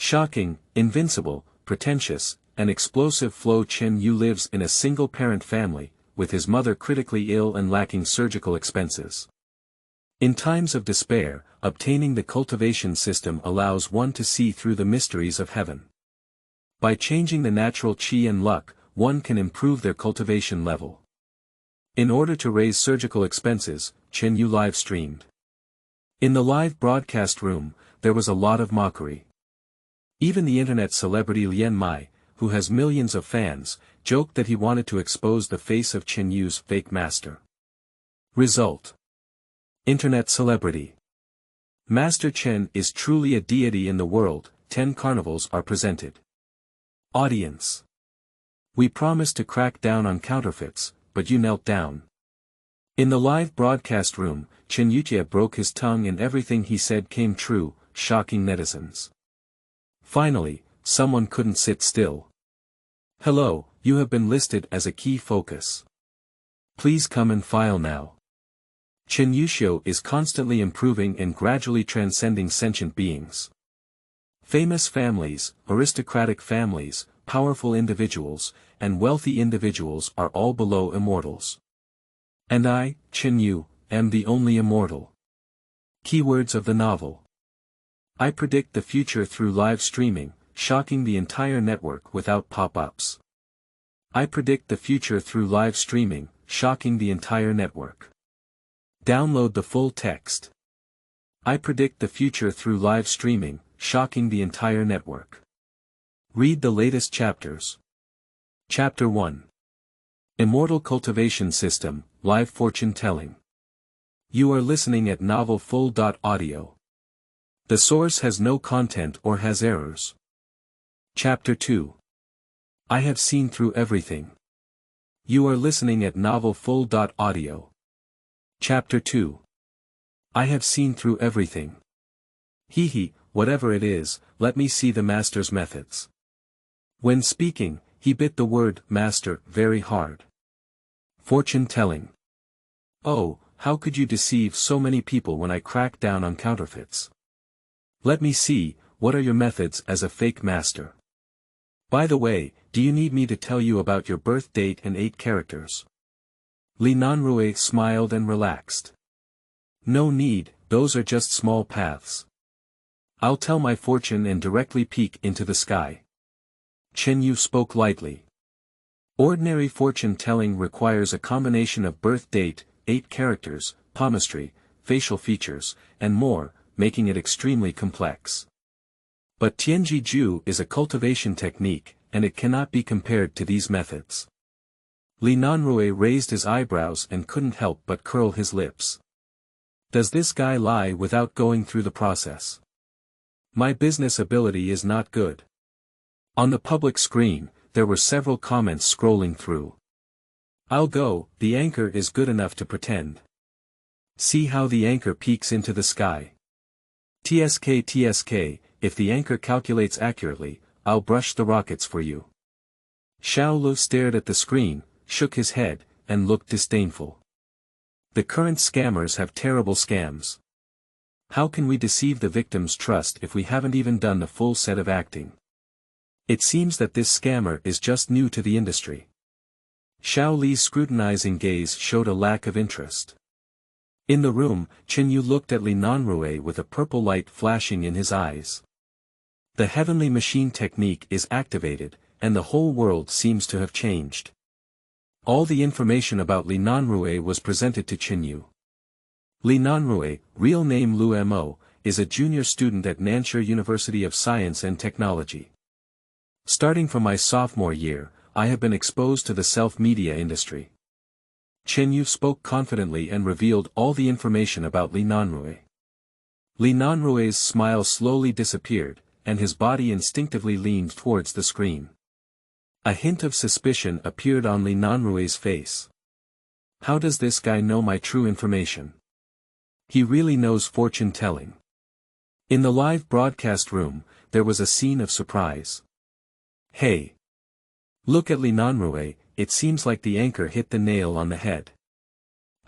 Shocking, invincible, pretentious, and explosive flow. Chen Yu lives in a single-parent family, with his mother critically ill and lacking surgical expenses. In times of despair, obtaining the cultivation system allows one to see through the mysteries of heaven. By changing the natural qi and luck, one can improve their cultivation level. In order to raise surgical expenses, Chen Yu live-streamed. In the live broadcast room, there was a lot of mockery. Even the internet celebrity Lian Mai, who has millions of fans, joked that he wanted to expose the face of Chen Yu's fake master. Result: Internet celebrity. Master Chen is truly a deity in the world. 10 carnivals are presented. Audience: we promised to crack down on counterfeits, but you knelt down. In the live broadcast room, Chen Yu broke his tongue and everything he said came true, shocking netizens. Finally, someone couldn't sit still. Hello, you have been listed as a key focus. Please come and file now. Chen Yu is constantly improving and gradually transcending sentient beings. Famous families, aristocratic families, powerful individuals, and wealthy individuals are all below immortals. And I, Chen Yu, am the only immortal. Keywords of the novel. I predict the future through live streaming, shocking the entire network without pop-ups. I predict the future through live streaming, shocking the entire network. Download the full text. I predict the future through live streaming, shocking the entire network. Read the latest chapters. Chapter 1. Immortal Cultivation System, Live Fortune Telling. You are listening at novelfull.audio. The source has no content or has errors. Chapter 2. I have seen through everything. You are listening at novelfull.audio. Chapter 2. I have seen through everything. He, whatever it is, let me see the master's methods. When speaking, he bit the word master very hard. Fortune telling. Oh, how could you deceive so many people when I crack down on counterfeits? Let me see, what are your methods as a fake master? By the way, do you need me to tell you about your birth date and 8 characters? Li Nanrui smiled and relaxed. No need, those are just small paths. I'll tell my fortune and directly peek into the sky. Chen Yu spoke lightly. Ordinary fortune telling requires a combination of birth date, 8 characters, palmistry, facial features, and more, making it extremely complex. But Tianji Ju is a cultivation technique, and it cannot be compared to these methods. Li Nanrui raised his eyebrows and couldn't help but curl his lips. Does this guy lie without going through the process? My business ability is not good. On the public screen, there were several comments scrolling through. I'll go, the anchor is good enough to pretend. See how the anchor peeks into the sky. TSK, if the anchor calculates accurately, I'll brush the rockets for you. Xiaolu stared at the screen, shook his head, and looked disdainful. The current scammers have terrible scams. How can we deceive the victim's trust if we haven't even done the full set of acting? It seems that this scammer is just new to the industry. Xiao Li's scrutinizing gaze showed a lack of interest. In the room, Chen Yu looked at Li Nanrui with a purple light flashing in his eyes. The heavenly machine technique is activated, and the whole world seems to have changed. All the information about Li Nanrui was presented to Chen Yu. Li Nanrui, real name Lu Mo, is a junior student at Nanshire University of Science and Technology. Starting from my sophomore year, I have been exposed to the self-media industry. Chen Yu spoke confidently and revealed all the information about Li Nanrui. Li Nanrui's smile slowly disappeared, and his body instinctively leaned towards the screen. A hint of suspicion appeared on Li Nanrui's face. How does this guy know my true information? He really knows fortune telling. In the live broadcast room, there was a scene of surprise. Hey! Look at Li Nanrui, it seems like the anchor hit the nail on the head.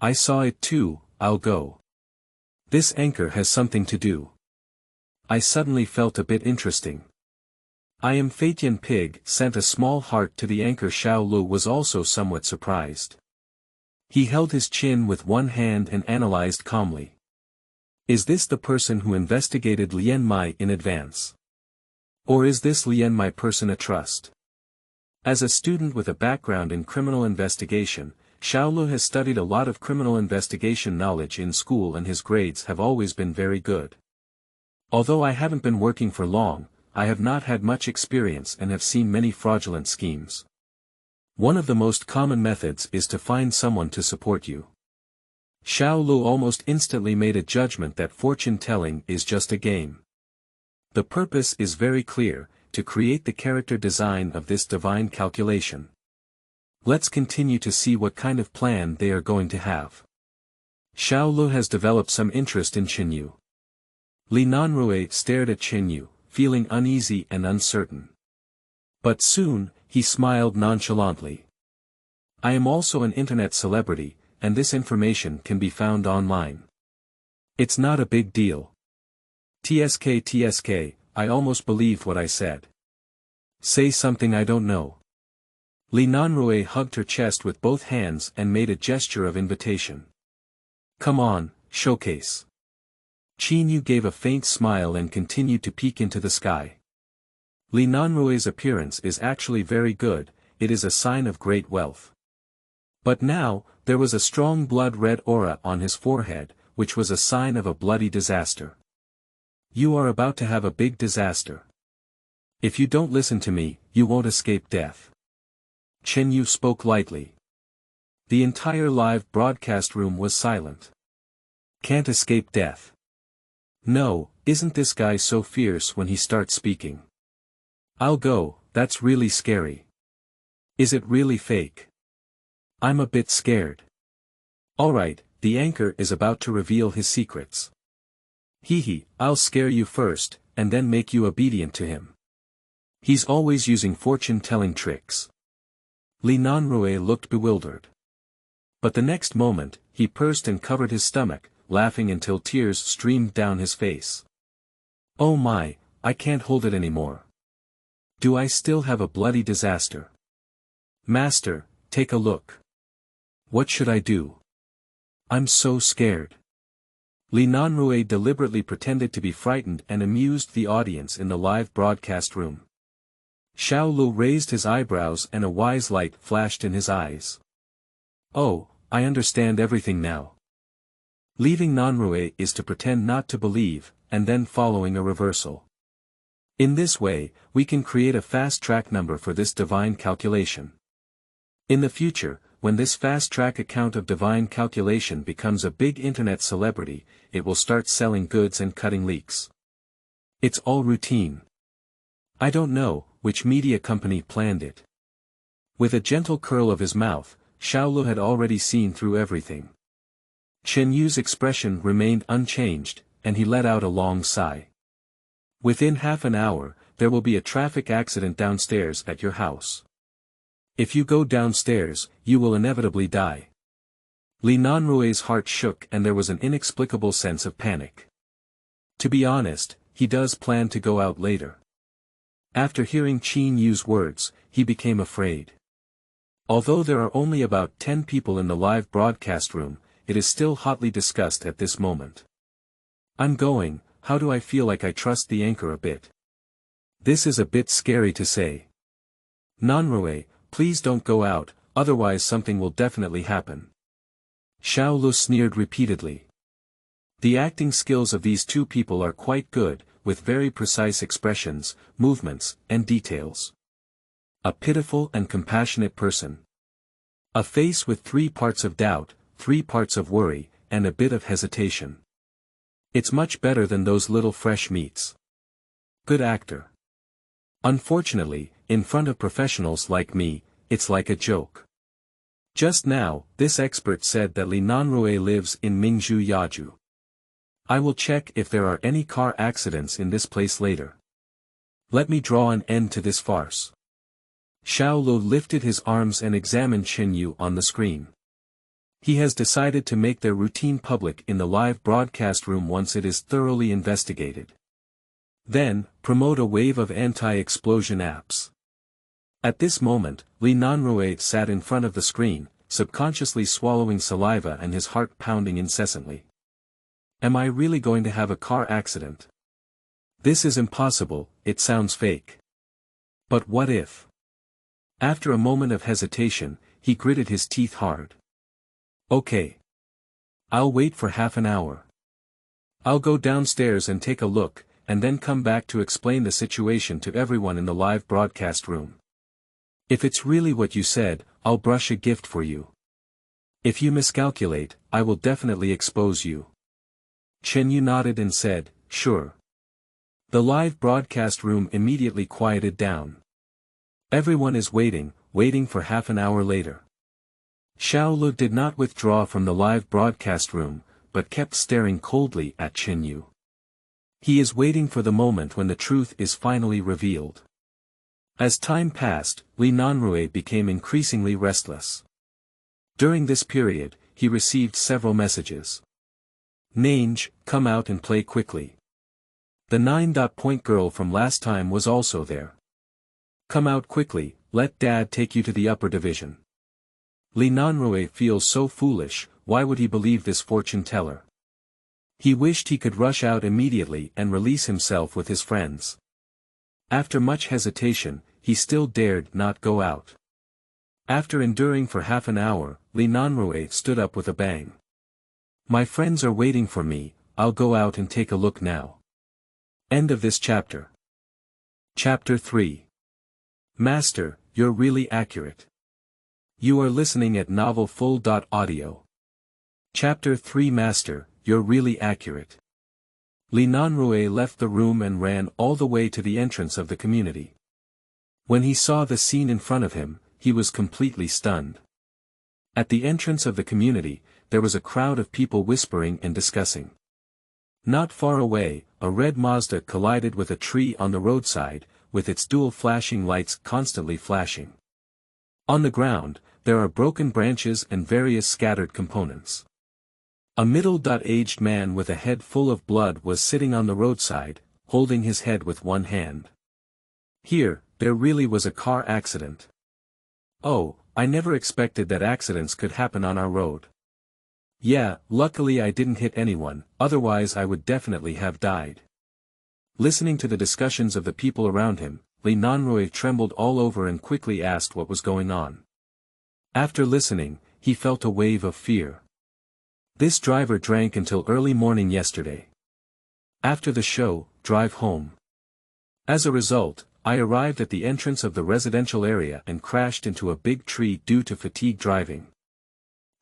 I saw it too, I'll go. This anchor has something to do. I suddenly felt a bit interesting. I am Fatian Pig sent a small heart to the anchor. Xiaolu was also somewhat surprised. He held his chin with one hand and analyzed calmly. Is this the person who investigated Lian Mai in advance? Or is this Lian Mai person a trust? As a student with a background in criminal investigation, Xiaolu has studied a lot of criminal investigation knowledge in school and his grades have always been very good. Although I haven't been working for long, I have not had much experience and have seen many fraudulent schemes. One of the most common methods is to find someone to support you. Xiaolu almost instantly made a judgment that fortune-telling is just a game. The purpose is very clear, to create the character design of this divine calculation. Let's continue to see what kind of plan they are going to have. Xiaolu has developed some interest in Chen Yu. Li Nanrui stared at Chen Yu, feeling uneasy and uncertain. But soon, he smiled nonchalantly. I am also an internet celebrity, and this information can be found online. It's not a big deal. TSK, I almost believed what I said. Say something I don't know. Li Nanrui hugged her chest with both hands and made a gesture of invitation. Come on, showcase. Chen Yu gave a faint smile and continued to peek into the sky. Li Nanrui's appearance is actually very good, it is a sign of great wealth. But now, there was a strong blood-red aura on his forehead, which was a sign of a bloody disaster. You are about to have a big disaster. If you don't listen to me, you won't escape death. Chen Yu spoke lightly. The entire live broadcast room was silent. Can't escape death. No, isn't this guy so fierce when he starts speaking? I'll go, that's really scary. Is it really fake? I'm a bit scared. Alright, the anchor is about to reveal his secrets. Hehe, I'll scare you first, and then make you obedient to him. He's always using fortune-telling tricks. Li Nanrui looked bewildered. But the next moment, he pursed and covered his stomach, laughing until tears streamed down his face. Oh my, I can't hold it anymore. Do I still have a bloody disaster? Master, take a look. What should I do? I'm so scared. Li Nanrui deliberately pretended to be frightened and amused the audience in the live broadcast room. Xiaolu raised his eyebrows and a wise light flashed in his eyes. Oh, I understand everything now. Leaving Nanrui is to pretend not to believe, and then following a reversal. In this way, we can create a fast-track number for this divine calculation. In the future, when this fast-track account of divine calculation becomes a big internet celebrity, it will start selling goods and cutting leaks. It's all routine. I don't know which media company planned it. With a gentle curl of his mouth, Xiaolu had already seen through everything. Chen Yu's expression remained unchanged, and he let out a long sigh. Within half an hour, there will be a traffic accident downstairs at your house. If you go downstairs, you will inevitably die. Li Nanrui's heart shook and there was an inexplicable sense of panic. To be honest, he does plan to go out later. After hearing Chen Yu's words, he became afraid. Although there are only about 10 people in the live broadcast room, it is still hotly discussed at this moment. I'm going, how do I feel like I trust the anchor a bit? This is a bit scary to say. Nanrui, please don't go out, otherwise something will definitely happen. Xiaolu sneered repeatedly. The acting skills of these two people are quite good, with very precise expressions, movements, and details. A pitiful and compassionate person. A face with 3 parts of doubt, 3 parts of worry, and a bit of hesitation. It's much better than those little fresh meats. Good actor. Unfortunately, in front of professionals like me, it's like a joke. Just now, this expert said that Li Nanrui lives in Mingzhu Yaju. I will check if there are any car accidents in this place later. Let me draw an end to this farce. Xiaolu lifted his arms and examined Chen Yu on the screen. He has decided to make their routine public in the live broadcast room once it is thoroughly investigated. Then, promote a wave of anti-explosion apps. At this moment, Li Nanrui sat in front of the screen, subconsciously swallowing saliva and his heart pounding incessantly. Am I really going to have a car accident? This is impossible, it sounds fake. But what if? After a moment of hesitation, he gritted his teeth hard. Okay. I'll wait for half an hour. I'll go downstairs and take a look, and then come back to explain the situation to everyone in the live broadcast room. If it's really what you said, I'll brush a gift for you. If you miscalculate, I will definitely expose you. Chen Yu nodded and said, sure. The live broadcast room immediately quieted down. Everyone is waiting for half an hour later. Xiaolu did not withdraw from the live broadcast room, but kept staring coldly at Chen Yu. He is waiting for the moment when the truth is finally revealed. As time passed, Li Nanrui became increasingly restless. During this period, he received several messages. Nange, come out and play quickly. The 9-point girl from last time was also there. Come out quickly, let Dad take you to the upper division. Li Nanrui feels so foolish, why would he believe this fortune teller? He wished he could rush out immediately and release himself with his friends. After much hesitation, he still dared not go out. After enduring for half an hour, Li Nanrui stood up with a bang. My friends are waiting for me, I'll go out and take a look now. End of this chapter. Chapter 3. Master, you're really accurate. You are listening at novelfull.audio. Chapter 3. Master, you're really accurate. Li Nanrui left the room and ran all the way to the entrance of the community. When he saw the scene in front of him, he was completely stunned. At the entrance of the community, there was a crowd of people whispering and discussing. Not far away, a red Mazda collided with a tree on the roadside, with its dual flashing lights constantly flashing. On the ground, there are broken branches and various scattered components. A middle-aged man with a head full of blood was sitting on the roadside, holding his head with one hand. Here, there really was a car accident. Oh, I never expected that accidents could happen on our road. Yeah, luckily I didn't hit anyone, otherwise I would definitely have died. Listening to the discussions of the people around him, Li Nanrui trembled all over and quickly asked what was going on. After listening, he felt a wave of fear. This driver drank until early morning yesterday. After the show, drive home. As a result, I arrived at the entrance of the residential area and crashed into a big tree due to fatigue driving.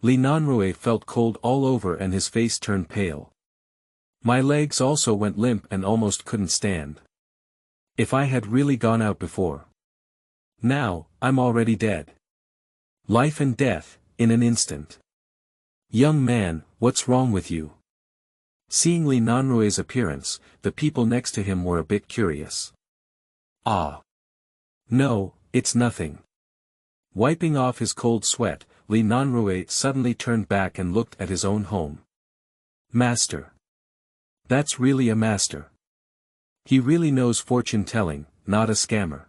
Li Nanrui felt cold all over and his face turned pale. My legs also went limp and almost couldn't stand. If I had really gone out before. Now, I'm already dead. Life and death, in an instant. Young man, what's wrong with you? Seeing Li Nanrui's appearance, the people next to him were a bit curious. Ah. No, it's nothing. Wiping off his cold sweat, Li Nanrui suddenly turned back and looked at his own home. Master. That's really a master. He really knows fortune-telling, not a scammer.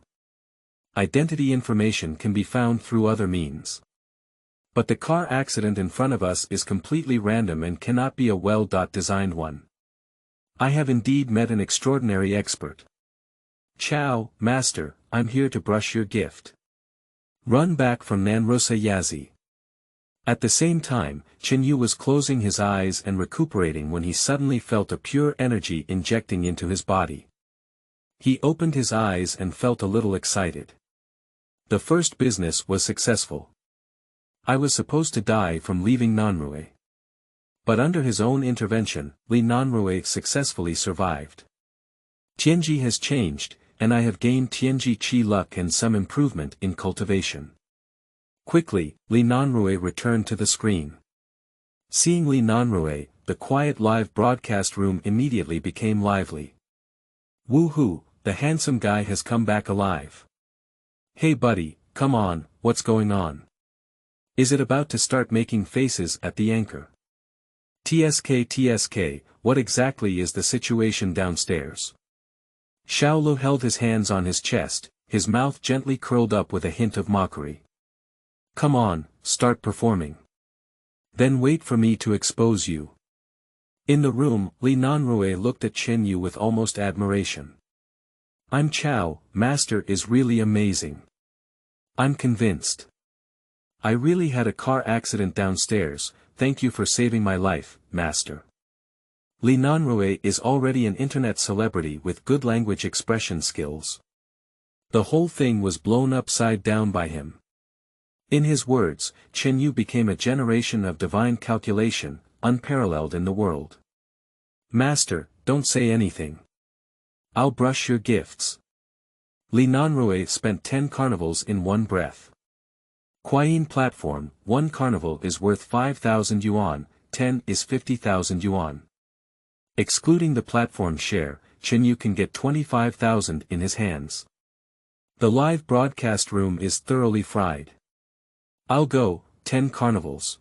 Identity information can be found through other means. But the car accident in front of us is completely random and cannot be a well-designed one. I have indeed met an extraordinary expert. Ciao, master, I'm here to brush your gift. Run back from Nanrosa Yazi. At the same time, Chen Yu was closing his eyes and recuperating when he suddenly felt a pure energy injecting into his body. He opened his eyes and felt a little excited. The first business was successful. I was supposed to die from leaving Nanrui. But under his own intervention, Li Nanrui successfully survived. Tianji has changed, and I have gained Tianji Qi luck and some improvement in cultivation. Quickly, Li Nanrui returned to the screen. Seeing Li Nanrui, the quiet live broadcast room immediately became lively. Woohoo, the handsome guy has come back alive. Hey buddy, come on, what's going on? Is it about to start making faces at the anchor? TSK, what exactly is the situation downstairs? Xiaolu held his hands on his chest, his mouth gently curled up with a hint of mockery. Come on, start performing. Then wait for me to expose you. In the room, Li Nanrui looked at Chen Yu with almost admiration. I'm Chao, master is really amazing. I'm convinced. I really had a car accident downstairs, thank you for saving my life, master. Li Nanrui is already an internet celebrity with good language expression skills. The whole thing was blown upside down by him. In his words, Chen Yu became a generation of divine calculation, unparalleled in the world. Master, don't say anything. I'll brush your gifts. Li Nanrui spent 10 carnivals in one breath. Kuayin platform, 1 carnival is worth 5,000 yuan, 10 is 50,000 yuan. Excluding the platform share, Chen Yu can get 25,000 in his hands. The live broadcast room is thoroughly fried. I'll go, 10 carnivals.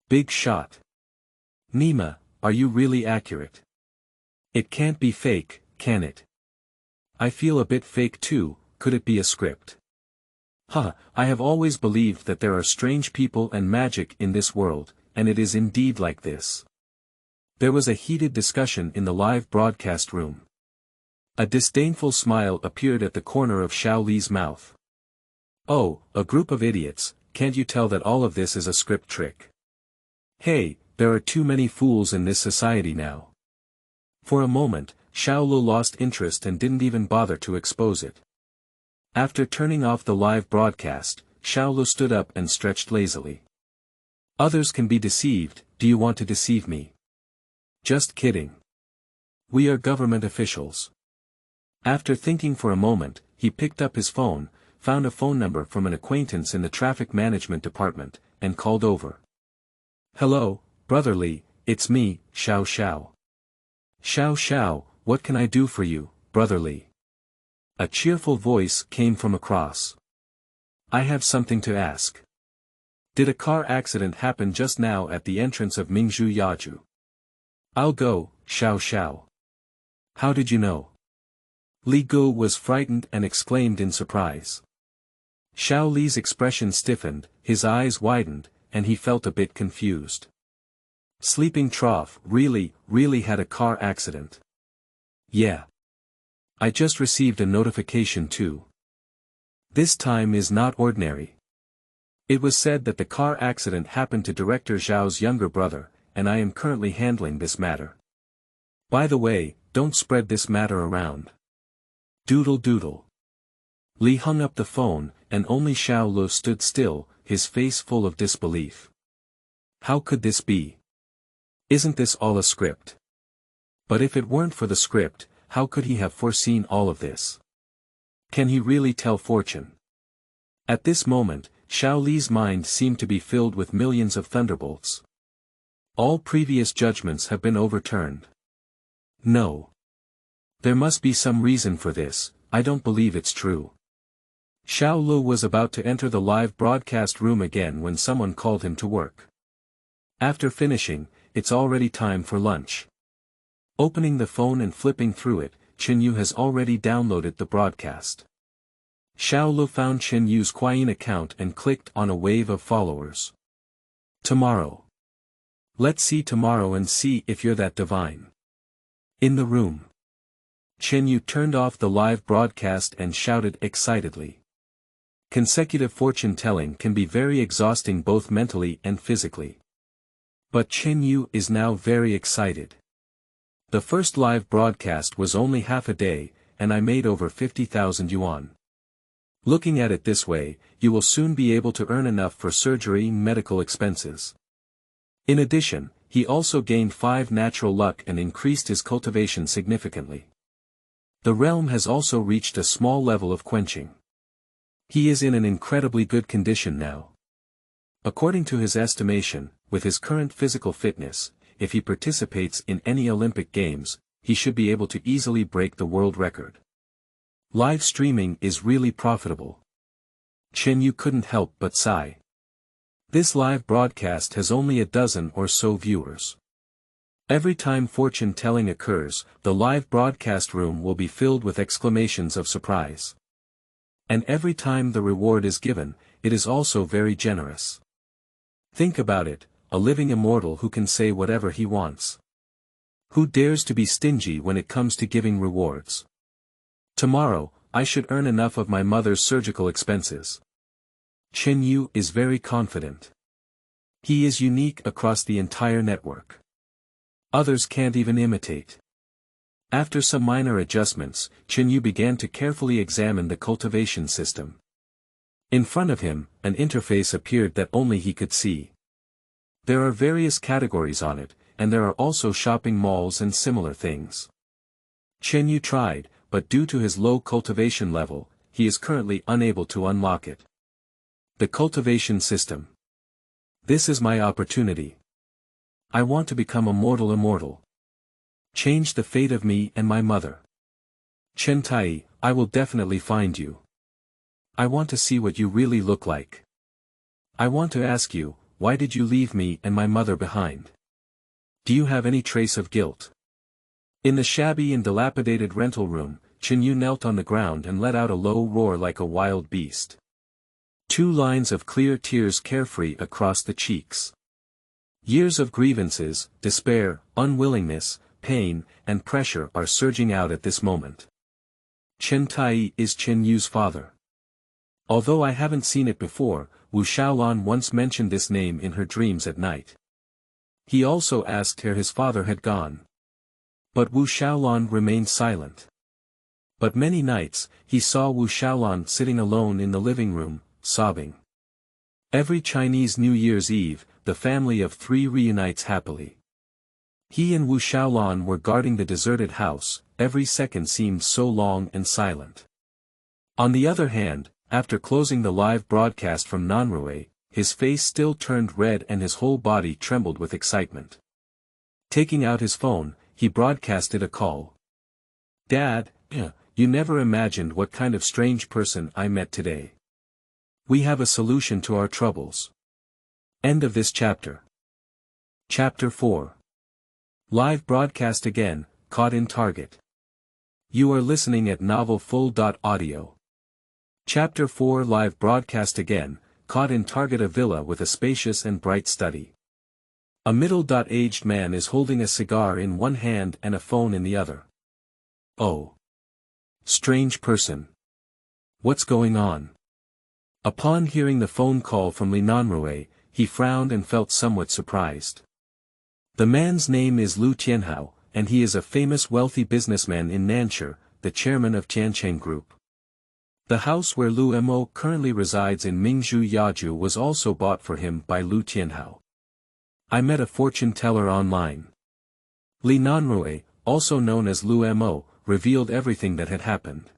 Big shot. Nima, are you really accurate? It can't be fake, can it? I feel a bit fake too, could it be a script? I have always believed that there are strange people and magic in this world, and it is indeed like this. There was a heated discussion in the live broadcast room. A disdainful smile appeared at the corner of Xiaoli's mouth. Oh, a group of idiots, can't you tell that all of this is a script trick? Hey, there are too many fools in this society now. For a moment, Xiaolu lost interest and didn't even bother to expose it. After turning off the live broadcast, Xiaolu stood up and stretched lazily. Others can be deceived, do you want to deceive me? Just kidding. We are government officials. After thinking for a moment, he picked up his phone, found a phone number from an acquaintance in the traffic management department, and called over. Hello, Brother Li, it's me, Xiao Xiao. Xiao Xiao, what can I do for you, Brother Li? A cheerful voice came from across. I have something to ask. Did a car accident happen just now at the entrance of Mingzhu Yaju? I'll go, Xiao Xiao. How did you know? Li Gu was frightened and exclaimed in surprise. Xiao Li's expression stiffened, his eyes widened, and he felt a bit confused. Sleeping trough really had a car accident. Yeah. I just received a notification too. This time is not ordinary. It was said that the car accident happened to Director Zhao's younger brother, and I am currently handling this matter. By the way, don't spread this matter around. Doodle doodle. Li hung up the phone, and only Xiaolu stood still, his face full of disbelief. How could this be? Isn't this all a script? But if it weren't for the script, how could he have foreseen all of this? Can he really tell fortune? At this moment, Xiao Li's mind seemed to be filled with millions of thunderbolts. All previous judgments have been overturned. No. There must be some reason for this, I don't believe it's true. Xiaolu was about to enter the live broadcast room again when someone called him to work. After finishing, it's already time for lunch. Opening the phone and flipping through it, Chen Yu has already downloaded the broadcast. Xiaolu found Chen Yu's Kuayin account and clicked on a wave of followers. Tomorrow. Let's see tomorrow and see if you're that divine. In the room. Chen Yu turned off the live broadcast and shouted excitedly. Consecutive fortune telling can be very exhausting both mentally and physically. But Chen Yu is now very excited. The first live broadcast was only half a day, and I made over 50,000 yuan. Looking at it this way, you will soon be able to earn enough for surgery and medical expenses. In addition, he also gained 5 natural luck and increased his cultivation significantly. The realm has also reached a small level of quenching. He is in an incredibly good condition now. According to his estimation, with his current physical fitness, if he participates in any Olympic Games, he should be able to easily break the world record. Live streaming is really profitable. Chen Yu couldn't help but sigh. This live broadcast has only a dozen or so viewers. Every time fortune telling occurs, the live broadcast room will be filled with exclamations of surprise. And every time the reward is given, it is also very generous. Think about it, a living immortal who can say whatever he wants. Who dares to be stingy when it comes to giving rewards? Tomorrow, I should earn enough of my mother's surgical expenses. Chen Yu is very confident. He is unique across the entire network. Others can't even imitate. After some minor adjustments, Chen Yu began to carefully examine the cultivation system. In front of him, an interface appeared that only he could see. There are various categories on it, and there are also shopping malls and similar things. Chen Yu tried, but due to his low cultivation level, he is currently unable to unlock it. The cultivation system. This is my opportunity. I want to become immortal. Change the fate of me and my mother. Chen Tai, I will definitely find you. I want to see what you really look like. I want to ask you, why did you leave me and my mother behind? Do you have any trace of guilt? In the shabby and dilapidated rental room, Chen Yu knelt on the ground and let out a low roar like a wild beast. 2 lines of clear tears carefree across the cheeks. Years of grievances, despair, unwillingness, pain, and pressure are surging out at this moment. Chen Tai is Chen Yu's father. Although I haven't seen it before, Wu Xiaolon once mentioned this name in her dreams at night. He also asked where his father had gone. But Wu Xiaolon remained silent. But many nights, he saw Wu Xiaolon sitting alone in the living room, sobbing. Every Chinese New Year's Eve, the family of 3 reunites happily. He and Wu Xiaolon were guarding the deserted house, every second seemed so long and silent. On the other hand, after closing the live broadcast from Nanrui, his face still turned red and his whole body trembled with excitement. Taking out his phone, he broadcasted a call. Dad, you never imagined what kind of strange person I met today. We have a solution to our troubles. End of this chapter. Chapter 4. Live broadcast again, caught in target. You are listening at novelfull.audio. Chapter 4 Live broadcast again, caught in target. A villa with a spacious and bright study. A middle-aged man is holding a cigar in one hand and a phone in the other. Oh. Strange person. What's going on? Upon hearing the phone call from Li Nanrui, he frowned and felt somewhat surprised. The man's name is Lu Tianhao, and he is a famous wealthy businessman in Nanshire, the chairman of Tiancheng Group. The house where Lu Mo currently resides in Mingzhu Yaju was also bought for him by Lu Tianhao. I met a fortune teller online. Li Nanrui, also known as Lu Mo, revealed everything that had happened.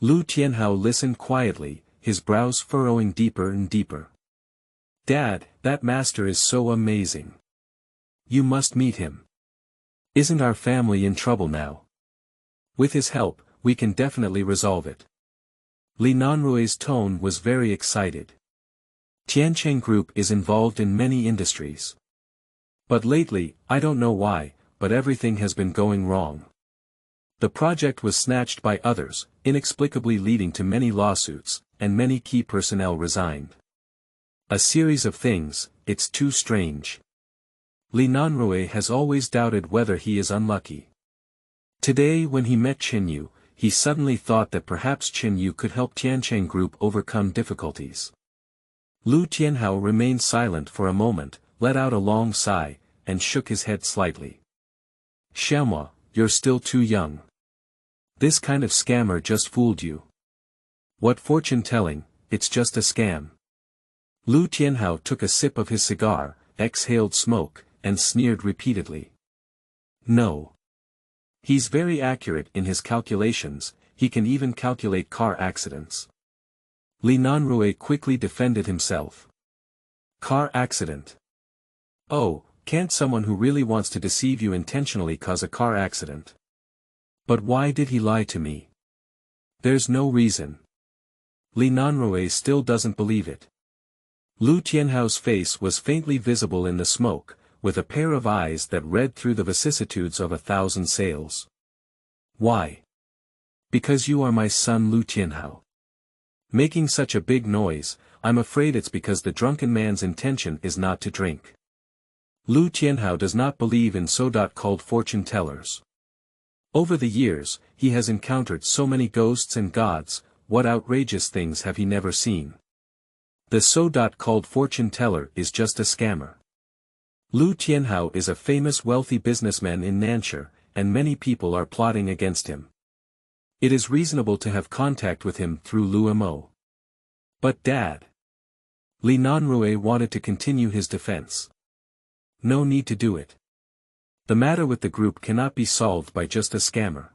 Lu Tianhao listened quietly, his brows furrowing deeper and deeper. Dad, that master is so amazing. You must meet him. Isn't our family in trouble now? With his help, we can definitely resolve it. Li Nanrui's tone was very excited. Tiancheng Group is involved in many industries. But lately, I don't know why, but everything has been going wrong. The project was snatched by others, inexplicably leading to many lawsuits, and many key personnel resigned. A series of things, it's too strange. Li Nanrui has always doubted whether he is unlucky. Today when he met Chen Yu, he suddenly thought that perhaps Chen Yu could help Tiancheng Group overcome difficulties. Lu Tianhao remained silent for a moment, let out a long sigh, and shook his head slightly. Xiaomua, you're still too young. This kind of scammer just fooled you. What fortune telling, it's just a scam. Lu Tianhao took a sip of his cigar, exhaled smoke, and sneered repeatedly. No. He's very accurate in his calculations, he can even calculate car accidents. Li Nanrui quickly defended himself. Car accident. Oh, can't someone who really wants to deceive you intentionally cause a car accident? But why did he lie to me? There's no reason. Li Nanrui still doesn't believe it. Lu Tianhao's face was faintly visible in the smoke, with a pair of eyes that read through the vicissitudes of 1,000 sails. Why? Because you are my son Lu Tianhao. Making such a big noise, I'm afraid it's because the drunken man's intention is not to drink. Lu Tianhao does not believe in so-called fortune tellers. Over the years, he has encountered so many ghosts and gods, what outrageous things have he never seen. The so-called fortune teller is just a scammer. Lu Tianhao is a famous wealthy businessman in Nanshire, and many people are plotting against him. It is reasonable to have contact with him through Lu Mo. But Dad. Li Nanrui wanted to continue his defense. No need to do it. The matter with the group cannot be solved by just a scammer.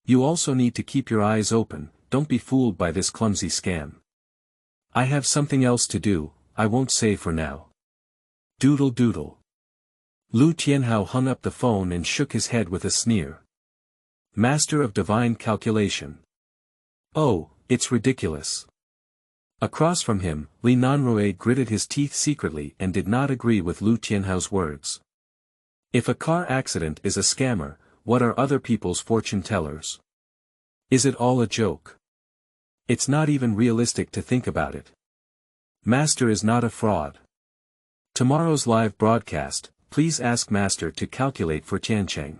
You also need to keep your eyes open, don't be fooled by this clumsy scam. I have something else to do, I won't say for now. Doodle doodle. Lu Tianhao hung up the phone and shook his head with a sneer. Master of divine calculation. Oh, it's ridiculous. Across from him, Li Nanrui gritted his teeth secretly and did not agree with Lu Tianhao's words. If a car accident is a scammer, what are other people's fortune tellers? Is it all a joke? It's not even realistic to think about it. Master is not a fraud. Tomorrow's live broadcast, please ask Master to calculate for Tiancheng.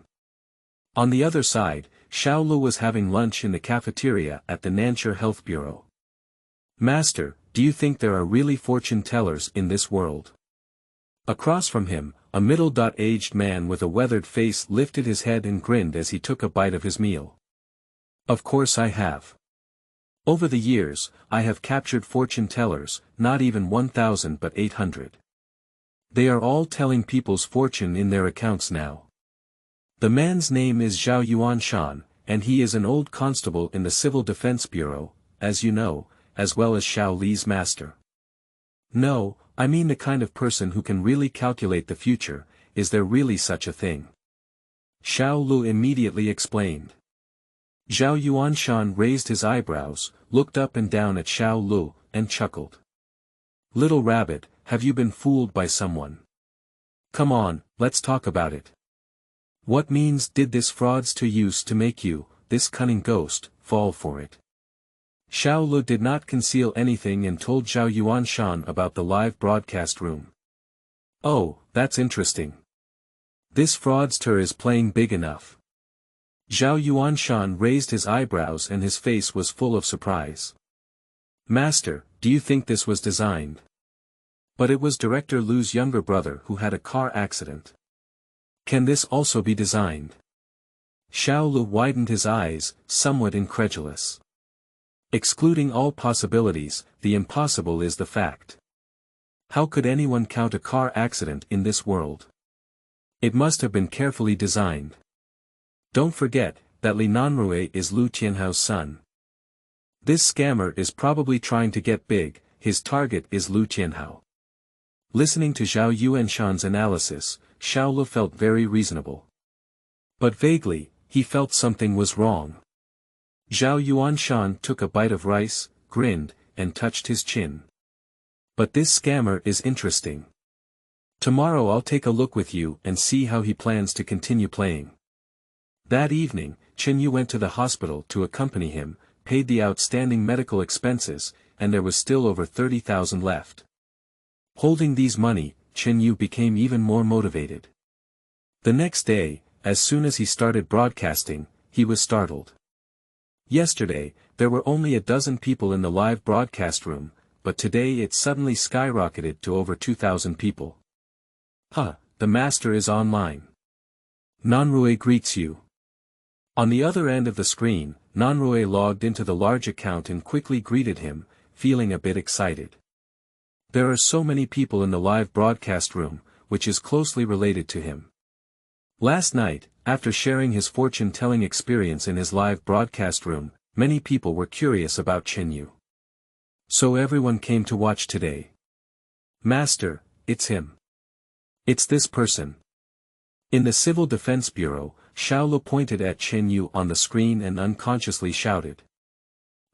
On the other side, Xiaolu was having lunch in the cafeteria at the Nanshire Health Bureau. Master, do you think there are really fortune tellers in this world? Across from him, a middle-aged man with a weathered face lifted his head and grinned as he took a bite of his meal. Of course I have. Over the years, I have captured fortune tellers, not even 1,000 but 800. They are all telling people's fortune in their accounts now. The man's name is Zhao Yuanshan, and he is an old constable in the Civil Defense Bureau, as you know, as well as Xiao Li's master. No, I mean the kind of person who can really calculate the future, is there really such a thing? Xiaolu immediately explained. Zhao Yuanshan raised his eyebrows, looked up and down at Xiaolu, and chuckled. Little rabbit, have you been fooled by someone? Come on, let's talk about it. What means did this fraudster use to make you, this cunning ghost, fall for it? Xiaolu did not conceal anything and told Zhao Yuanshan about the live broadcast room. Oh, that's interesting. This fraudster is playing big enough. Zhao Yuanshan raised his eyebrows and his face was full of surprise. Master, do you think this was designed? But it was Director Lu's younger brother who had a car accident. Can this also be designed? Xiaolu widened his eyes, somewhat incredulous. Excluding all possibilities, the impossible is the fact. How could anyone count a car accident in this world? It must have been carefully designed. Don't forget, that Li Nanrui is Lu Tianhao's son. This scammer is probably trying to get big, his target is Lu Tianhao. Listening to Zhao Yuanshan's analysis, Xiaolu felt very reasonable. But vaguely, he felt something was wrong. Zhao Yuanshan took a bite of rice, grinned, and touched his chin. But this scammer is interesting. Tomorrow I'll take a look with you and see how he plans to continue playing. That evening, Chen Yu went to the hospital to accompany him, paid the outstanding medical expenses, and there was still over 30,000 left. Holding these money, Chen Yu became even more motivated. The next day, as soon as he started broadcasting, he was startled. Yesterday, there were only a dozen people in the live broadcast room, but today it suddenly skyrocketed to over 2,000 people. The master is online. Nanrui greets you. On the other end of the screen, Nanrui logged into the large account and quickly greeted him, feeling a bit excited. There are so many people in the live broadcast room, which is closely related to him. Last night, after sharing his fortune-telling experience in his live broadcast room, many people were curious about Chen Yu. So everyone came to watch today. Master, it's him. It's this person. In the Civil Defense Bureau, Xiaolu pointed at Chen Yu on the screen and unconsciously shouted.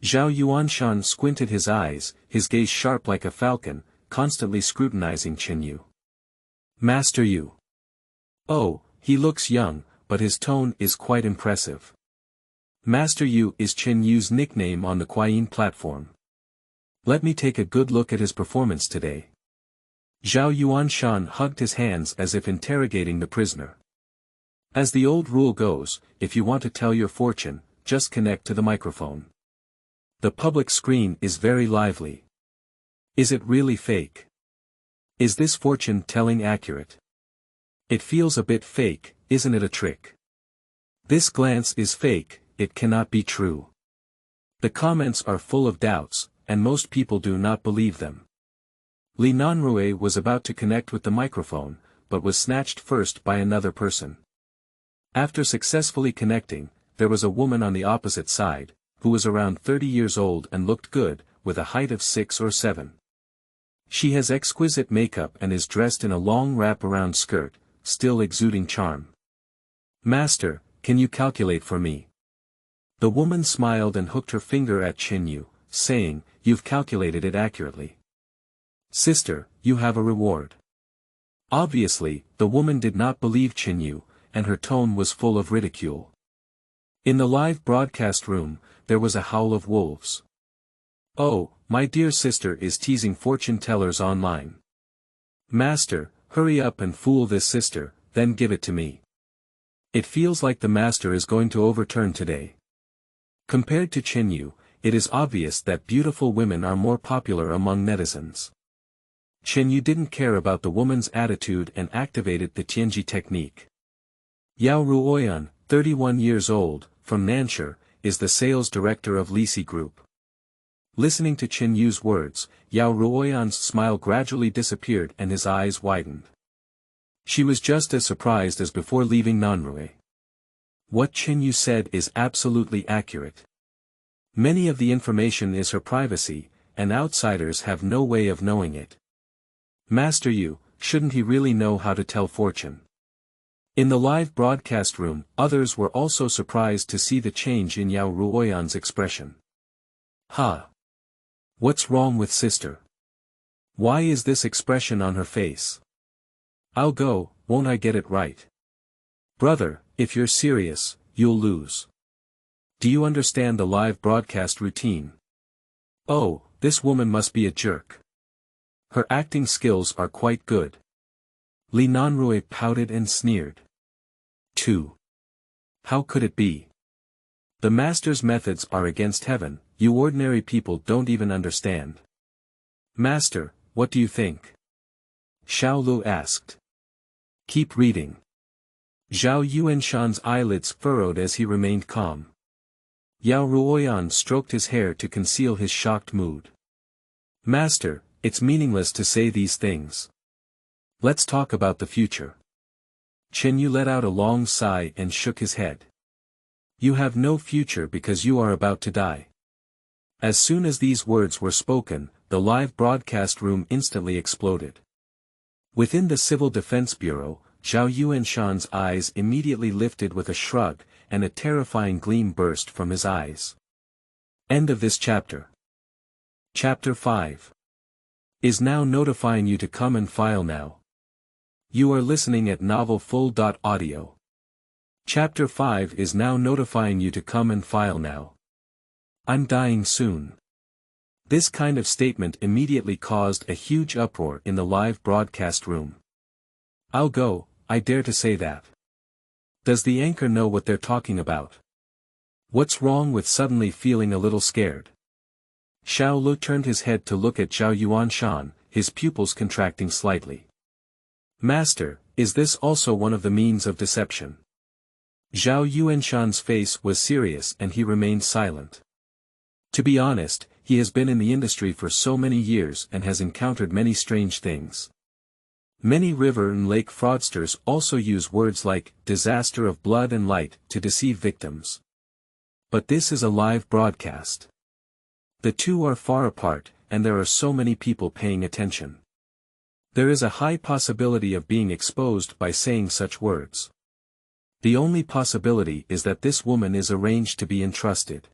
Zhao Yuanshan squinted his eyes, his gaze sharp like a falcon, constantly scrutinizing Chen Yu. Master Yu. Oh, he looks young, but his tone is quite impressive. Master Yu is Chen Yu's nickname on the Kuayin platform. Let me take a good look at his performance today. Zhao Yuanshan hugged his hands as if interrogating the prisoner. As the old rule goes, if you want to tell your fortune, just connect to the microphone. The public screen is very lively. Is it really fake? Is this fortune telling accurate? It feels a bit fake, isn't it a trick? This glance is fake, it cannot be true. The comments are full of doubts, and most people do not believe them. Li Nanrui was about to connect with the microphone, but was snatched first by another person. After successfully connecting, there was a woman on the opposite side, who was around 30 years old and looked good, with a height of 6 or 7. She has exquisite makeup and is dressed in a long wrap-around skirt, still exuding charm. Master, can you calculate for me? The woman smiled and hooked her finger at Chen Yu, saying, You've calculated it accurately. Sister, you have a reward. Obviously, the woman did not believe Chen Yu, and her tone was full of ridicule. In the live broadcast room, there was a howl of wolves. Oh, my dear sister is teasing fortune tellers online. Master, hurry up and fool this sister, then give it to me. It feels like the master is going to overturn today. Compared to Chen Yu, it is obvious that beautiful women are more popular among netizens. Chen Yu didn't care about the woman's attitude and activated the Tianji technique. Yao Ruoyan, 31 years old, from Nansha, is the sales director of Lisi Group. Listening to Chen Yu's words, Yao Ruoyan's smile gradually disappeared and his eyes widened. She was just as surprised as before leaving Nanrui. What Chen Yu said is absolutely accurate. Many of the information is her privacy, and outsiders have no way of knowing it. Master Yu, shouldn't he really know how to tell fortune? In the live broadcast room, others were also surprised to see the change in Yao Ruoyan's expression. Ha! What's wrong with sister? Why is this expression on her face? I'll go, won't I get it right? Brother, if you're serious, you'll lose. Do you understand the live broadcast routine? Oh, this woman must be a jerk. Her acting skills are quite good. Li Nanrui pouted and sneered. 2. How could it be? The master's methods are against heaven, you ordinary people don't even understand. Master, what do you think? Xiaolu asked. Keep reading. Zhao Yuanshan's eyelids furrowed as he remained calm. Yao Ruoyan stroked his hair to conceal his shocked mood. Master, it's meaningless to say these things. Let's talk about the future. Chen Yu let out a long sigh and shook his head. You have no future because you are about to die. As soon as these words were spoken, the live broadcast room instantly exploded. Within the Civil Defense Bureau, Zhao Yuanshan's eyes immediately lifted with a shrug, and a terrifying gleam burst from his eyes. End of this chapter. Chapter 5. Is now notifying you to come and file now. You are listening at novelfull.audio. Chapter 5 is now notifying you to come and file now. I'm dying soon. This kind of statement immediately caused a huge uproar in the live broadcast room. I'll go, I dare to say that. Does the anchor know what they're talking about? What's wrong with suddenly feeling a little scared? Xiaolu turned his head to look at Zhao Yuanshan, his pupils contracting slightly. Master, is this also one of the means of deception? Zhao Yuanshan's face was serious and he remained silent. To be honest, he has been in the industry for so many years and has encountered many strange things. Many river and lake fraudsters also use words like disaster of blood and light to deceive victims. But this is a live broadcast. The two are far apart, and there are so many people paying attention. There is a high possibility of being exposed by saying such words. The only possibility is that this woman is arranged to be entrusted.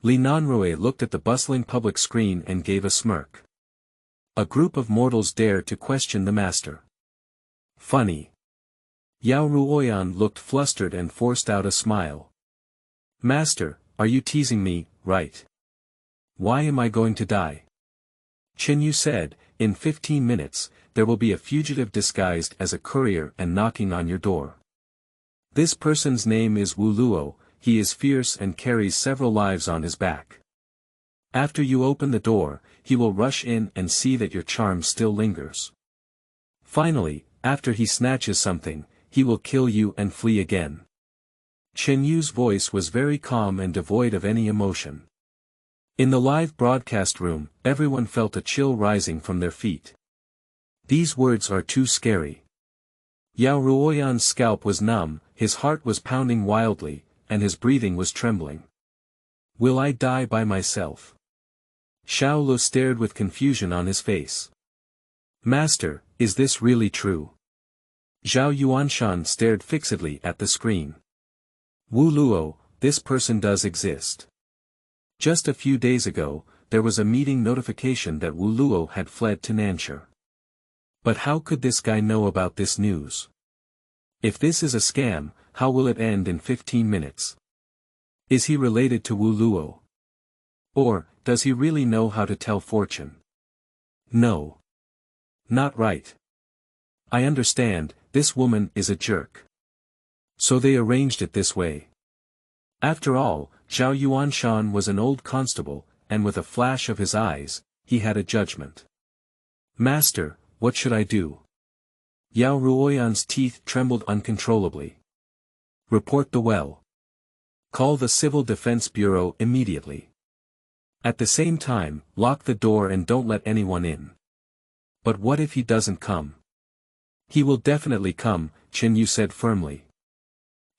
Li Nanrui looked at the bustling public screen and gave a smirk. A group of mortals dare to question the master. Funny. Yao Ruoyan looked flustered and forced out a smile. Master, are you teasing me, right? Why am I going to die? Chen Yu said, in 15 minutes, there will be a fugitive disguised as a courier and knocking on your door. This person's name is Wu Luo, he is fierce and carries several lives on his back. After you open the door, he will rush in and see that your charm still lingers. Finally, after he snatches something, he will kill you and flee again. Chen Yu's voice was very calm and devoid of any emotion. In the live broadcast room, everyone felt a chill rising from their feet. These words are too scary. Yao Ruoyan's scalp was numb, his heart was pounding wildly, and his breathing was trembling. Will I die by myself? Xiaolu stared with confusion on his face. Master, is this really true? Zhao Yuanshan stared fixedly at the screen. Wu Luo, this person does exist. Just a few days ago, there was a meeting notification that Wu Luo had fled to Nanshur. But how could this guy know about this news? If this is a scam, how will it end in 15 minutes? Is he related to Wu Luo? Or, does he really know how to tell fortune? No. Not right. I understand, this woman is a jerk. So they arranged it this way. After all, Zhao Yuanshan was an old constable, and with a flash of his eyes, he had a judgment. Master, what should I do? Yao Ruoyan's teeth trembled uncontrollably. Report the well. Call the Civil Defense Bureau immediately. At the same time, lock the door and don't let anyone in. But what if he doesn't come? He will definitely come, Chen Yu said firmly.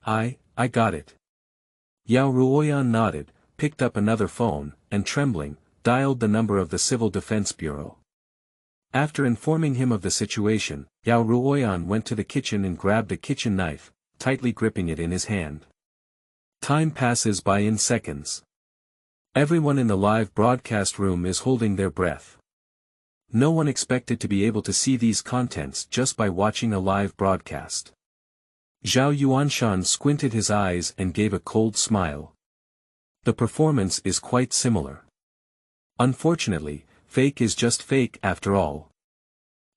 I got it. Yao Ruoyan nodded, picked up another phone, and trembling, dialed the number of the Civil Defense Bureau. After informing him of the situation, Yao Ruoyan went to the kitchen and grabbed a kitchen knife, tightly gripping it in his hand. Time passes by in seconds. Everyone in the live broadcast room is holding their breath. No one expected to be able to see these contents just by watching a live broadcast. Zhao Yuanshan squinted his eyes and gave a cold smile. The performance is quite similar. Unfortunately, fake is just fake after all.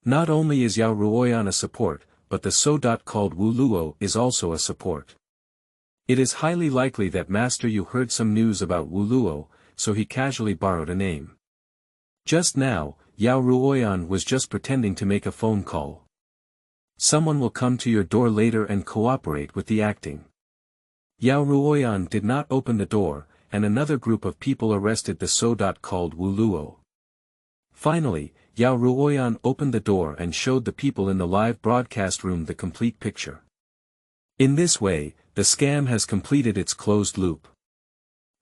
Not only is Yao Ruoyan a support, but the so-called Wu Luo is also a support. It is highly likely that Master Yu heard some news about Wu Luo, so he casually borrowed a name. Just now, Yao Ruoyan was just pretending to make a phone call. Someone will come to your door later and cooperate with the acting. Yao Ruoyan did not open the door, and another group of people arrested the so-called Wu Luo. Finally, Yao Ruoyan opened the door and showed the people in the live broadcast room the complete picture. In this way, the scam has completed its closed loop.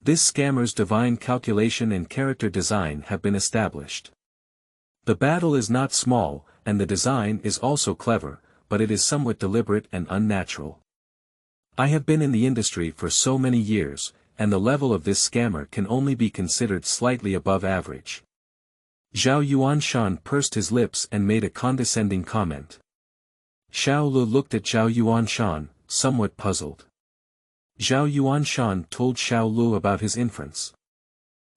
This scammer's divine calculation and character design have been established. The battle is not small, and the design is also clever, but it is somewhat deliberate and unnatural. I have been in the industry for so many years, and the level of this scammer can only be considered slightly above average. Zhao Yuanshan pursed his lips and made a condescending comment. Xiaolu looked at Zhao Yuanshan, somewhat puzzled. Zhao Yuanshan told Xiaolu about his inference.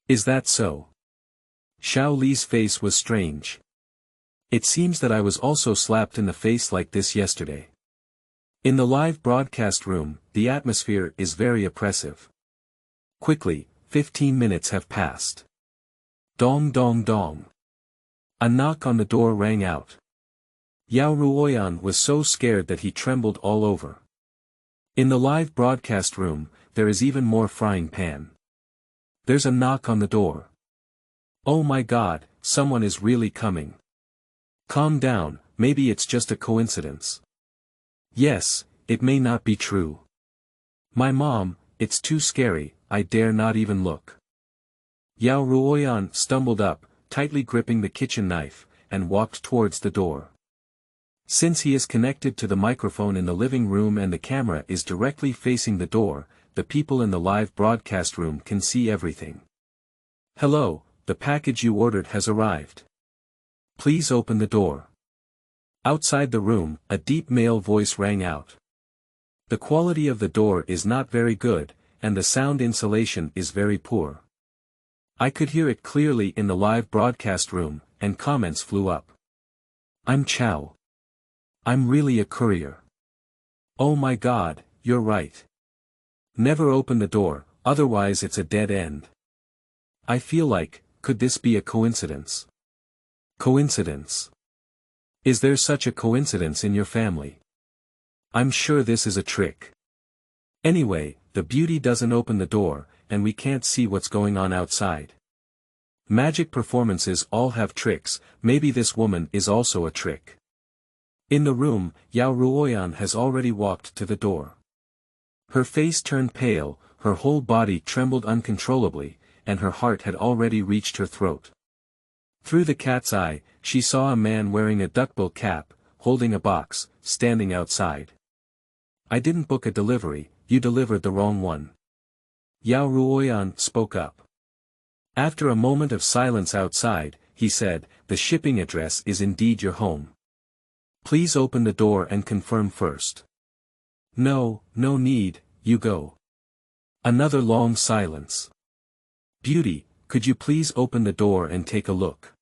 Is that so? Xiao Li's face was strange. It seems that I was also slapped in the face like this yesterday. In the live broadcast room, the atmosphere is very oppressive. Quickly, 15 minutes have passed. Dong dong dong. A knock on the door rang out. Yao Ruoyan was so scared that he trembled all over. In the live broadcast room, there is even more frying pan. There's a knock on the door. Oh my God, someone is really coming. Calm down, maybe it's just a coincidence. Yes, it may not be true. My mom, it's too scary, I dare not even look. Yao Ruoyan stumbled up, tightly gripping the kitchen knife, and walked towards the door. Since he is connected to the microphone in the living room and the camera is directly facing the door, the people in the live broadcast room can see everything. Hello, the package you ordered has arrived. Please open the door. Outside the room, a deep male voice rang out. The quality of the door is not very good, and the sound insulation is very poor. I could hear it clearly in the live broadcast room, and comments flew up. I'm Xiao. I'm really a courier. Oh my god, you're right. Never open the door, otherwise it's a dead end. I feel like, could this be a coincidence? Coincidence? Is there such a coincidence in your family? I'm sure this is a trick. Anyway, the beauty doesn't open the door, and we can't see what's going on outside. Magic performances all have tricks, maybe this woman is also a trick. In the room, Yao Ruoyan has already walked to the door. Her face turned pale, her whole body trembled uncontrollably, and her heart had already reached her throat. Through the cat's eye, she saw a man wearing a duckbill cap, holding a box, standing outside. I didn't book a delivery, you delivered the wrong one. Yao Ruoyan spoke up. After a moment of silence outside, he said, the shipping address is indeed your home. Please open the door and confirm first. No, no need, you go. Another long silence. Beauty, could you please open the door and take a look?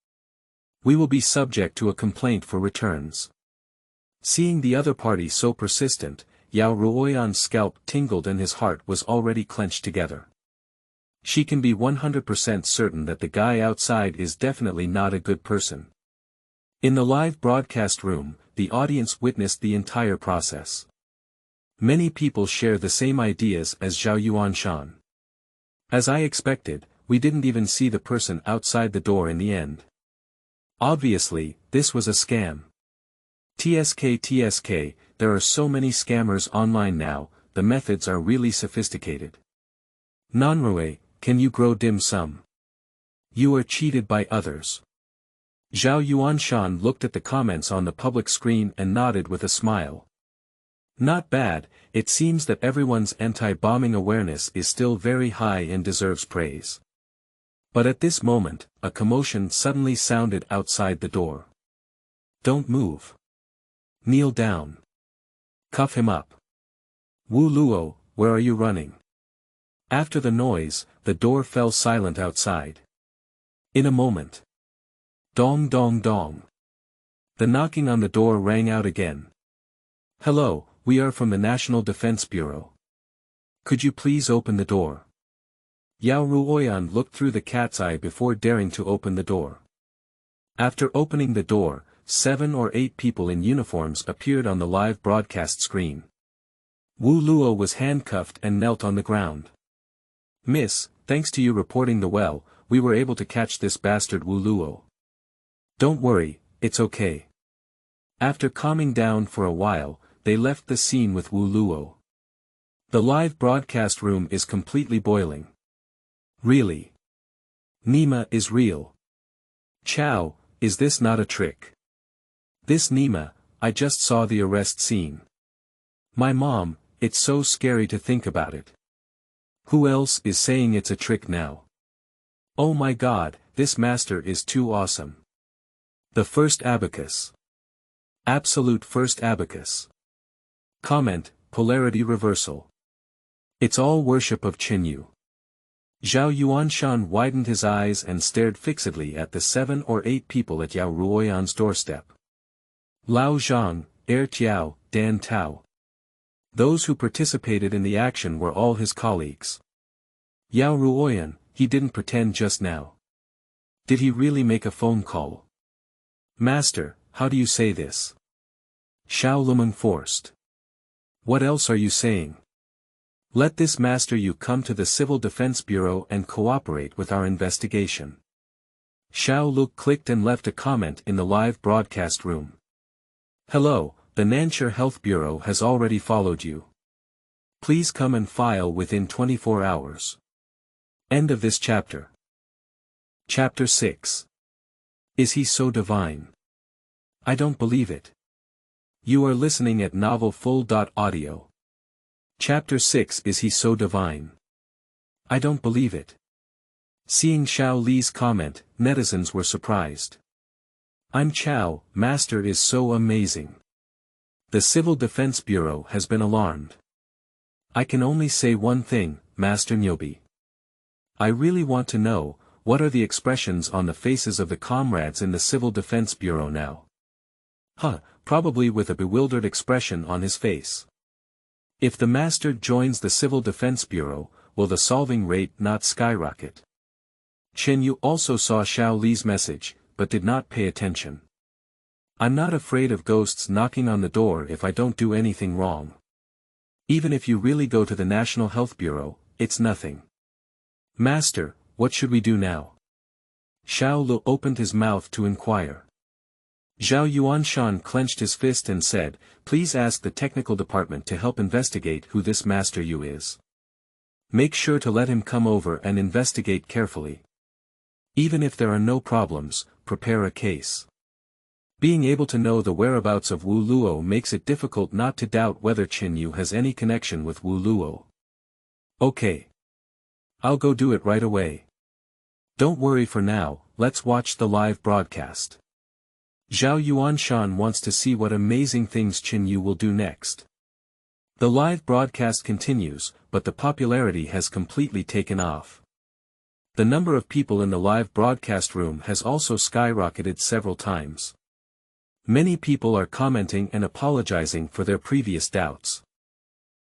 We will be subject to a complaint for returns. Seeing the other party so persistent, Yao Ruoyan's scalp tingled and his heart was already clenched together. She can be 100% certain that the guy outside is definitely not a good person. In the live broadcast room, the audience witnessed the entire process. Many people share the same ideas as Zhao Yuanshan. As I expected, we didn't even see the person outside the door in the end. Obviously, this was a scam. TSK, there are so many scammers online now, the methods are really sophisticated. Nanrue, can you grow dim sum? You are cheated by others. Zhao Yuanshan looked at the comments on the public screen and nodded with a smile. Not bad, it seems that everyone's anti-bombing awareness is still very high and deserves praise. But at this moment, a commotion suddenly sounded outside the door. Don't move. Kneel down. Cuff him up. Wu Luo, where are you running? After the noise, the door fell silent outside. In a moment. Dong dong dong. The knocking on the door rang out again. Hello, we are from the National Defense Bureau. Could you please open the door? Yao Ruoyan looked through the cat's eye before daring to open the door. After opening the door, 7 or 8 people in uniforms appeared on the live broadcast screen. Wu Luo was handcuffed and knelt on the ground. Miss, thanks to you reporting the well, we were able to catch this bastard Wu Luo. Don't worry, it's okay. After calming down for a while, they left the scene with Wu Luo. The live broadcast room is completely boiling. Really? Nima is real. Chow, is this not a trick? This Nima, I just saw the arrest scene. My mom, it's so scary to think about it. Who else is saying it's a trick now? Oh my god, this master is too awesome. The first abacus. Absolute first abacus. Comment, polarity reversal. It's all worship of Chen Yu. Zhao Yuanshan widened his eyes and stared fixedly at the 7 or 8 people at Yao Ruoyan's doorstep. Lao Zhang, Er Tiao, Dan Tao. Those who participated in the action were all his colleagues. Yao Ruoyan, he didn't pretend just now. Did he really make a phone call? Master, how do you say this? Xiao Lumen forced. What else are you saying? Let this master you come to the Civil Defense Bureau and cooperate with our investigation. Xiaolu clicked and left a comment in the live broadcast room. Hello, the Nanshire Health Bureau has already followed you. Please come and file within 24 hours. End of this chapter. Chapter 6. Is he so divine? I don't believe it. You are listening at novelfull.audio. Chapter 6. Is he so divine? I don't believe it. Seeing Xiao Li's comment, netizens were surprised. I'm Chao, Master is so amazing. The Civil Defense Bureau has been alarmed. I can only say one thing, Master Nyobi. I really want to know, what are the expressions on the faces of the comrades in the Civil Defense Bureau now? Probably with a bewildered expression on his face. If the Master joins the Civil Defense Bureau, will the solving rate not skyrocket? Chen Yu also saw Xiaolu's message, but did not pay attention. I'm not afraid of ghosts knocking on the door if I don't do anything wrong. Even if you really go to the National Health Bureau, it's nothing. Master, what should we do now? Xiaolu opened his mouth to inquire. Zhao Yuanshan clenched his fist and said, please ask the technical department to help investigate who this Master Yu is. Make sure to let him come over and investigate carefully. Even if there are no problems, prepare a case. Being able to know the whereabouts of Wu Luo makes it difficult not to doubt whether Chen Yu has any connection with Wu Luo. Okay. I'll go do it right away. Don't worry for now, let's watch the live broadcast. Zhao Yuanshan wants to see what amazing things Chen Yu will do next. The live broadcast continues, but the popularity has completely taken off. The number of people in the live broadcast room has also skyrocketed several times. Many people are commenting and apologizing for their previous doubts.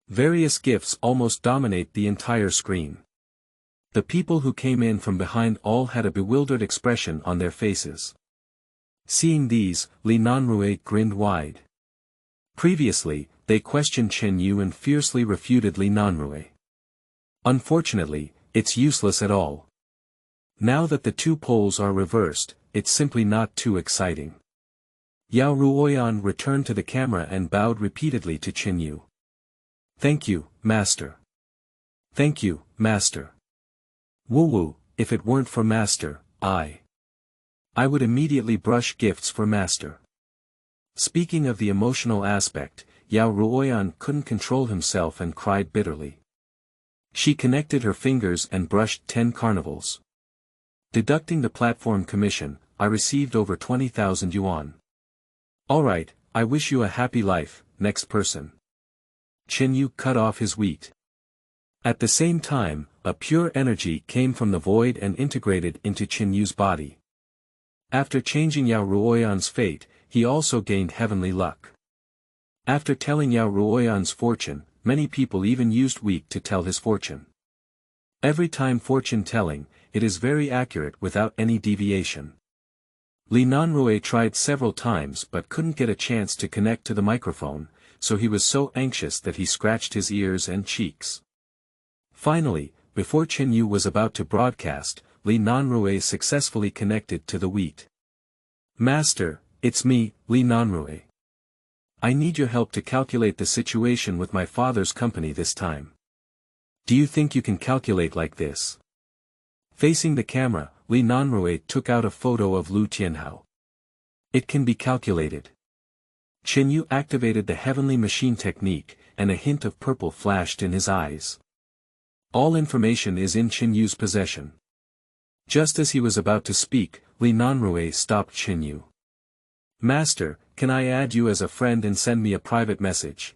Various gifts almost dominate the entire screen. The people who came in from behind all had a bewildered expression on their faces. Seeing these, Li Nanrui grinned wide. Previously, they questioned Chen Yu and fiercely refuted Li Nanrui. Unfortunately, it's useless at all. Now that the two poles are reversed, it's simply not too exciting. Yao Ruoyan returned to the camera and bowed repeatedly to Chen Yu. Thank you, Master. Thank you, Master. Wu, if it weren't for Master, I would immediately brush gifts for Master. Speaking of the emotional aspect, Yao Ruoyan couldn't control himself and cried bitterly. She connected her fingers and brushed 10 carnivals. Deducting the platform commission, I received over 20,000 yuan. Alright, I wish you a happy life, next person. Chen Yu cut off his wheat. At the same time, a pure energy came from the void and integrated into Chen Yu's body. After changing Yao Ruoyan's fate, he also gained heavenly luck. After telling Yao Ruoyan's fortune, many people even used week to tell his fortune. Every time fortune telling, it is very accurate without any deviation. Li Nanrui tried several times but couldn't get a chance to connect to the microphone, so he was so anxious that he scratched his ears and cheeks. Finally, before Chen Yu was about to broadcast, Li Nanrui successfully connected to the wheat. Master, it's me, Li Nanrui. I need your help to calculate the situation with my father's company this time. Do you think you can calculate like this? Facing the camera, Li Nanrui took out a photo of Lu Tianhao. It can be calculated. Chen Yu activated the heavenly machine technique, and a hint of purple flashed in his eyes. All information is in Chen Yu's possession. Just as he was about to speak, Li Nanrui stopped Chen Yu. Master, can I add you as a friend and send me a private message?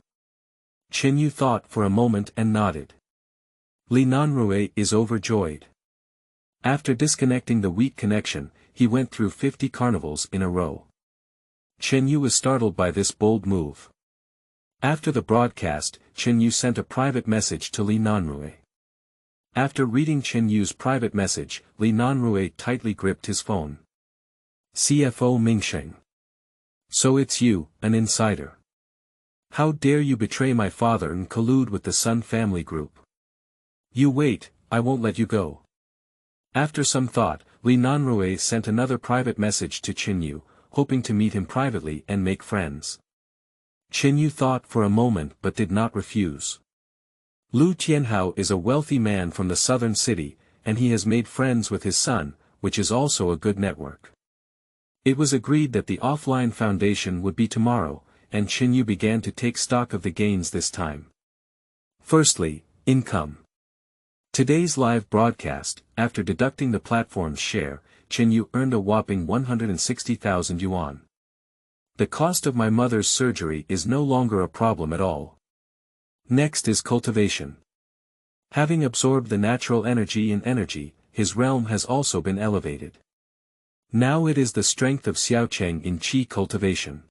Chen Yu thought for a moment and nodded. Li Nanrui is overjoyed. After disconnecting the wheat connection, he went through 50 carnivals in a row. Chen Yu was startled by this bold move. After the broadcast, Chen Yu sent a private message to Li Nanrui. After reading Chen Yu's private message, Li Nanrui tightly gripped his phone. CFO Mingsheng. So it's you, an insider. How dare you betray my father and collude with the Sun family group? You wait, I won't let you go. After some thought, Li Nanrui sent another private message to Chen Yu, hoping to meet him privately and make friends. Chen Yu thought for a moment but did not refuse. Lu Tianhao is a wealthy man from the southern city, and he has made friends with his son, which is also a good network. It was agreed that the offline foundation would be tomorrow, and Chen Yu began to take stock of the gains this time. Firstly, income. Today's live broadcast, after deducting the platform's share, Chen Yu earned a whopping 160,000 yuan. The cost of my mother's surgery is no longer a problem at all. Next is cultivation. Having absorbed the natural energy in energy, his realm has also been elevated. Now it is the strength of Xiaocheng in qi cultivation.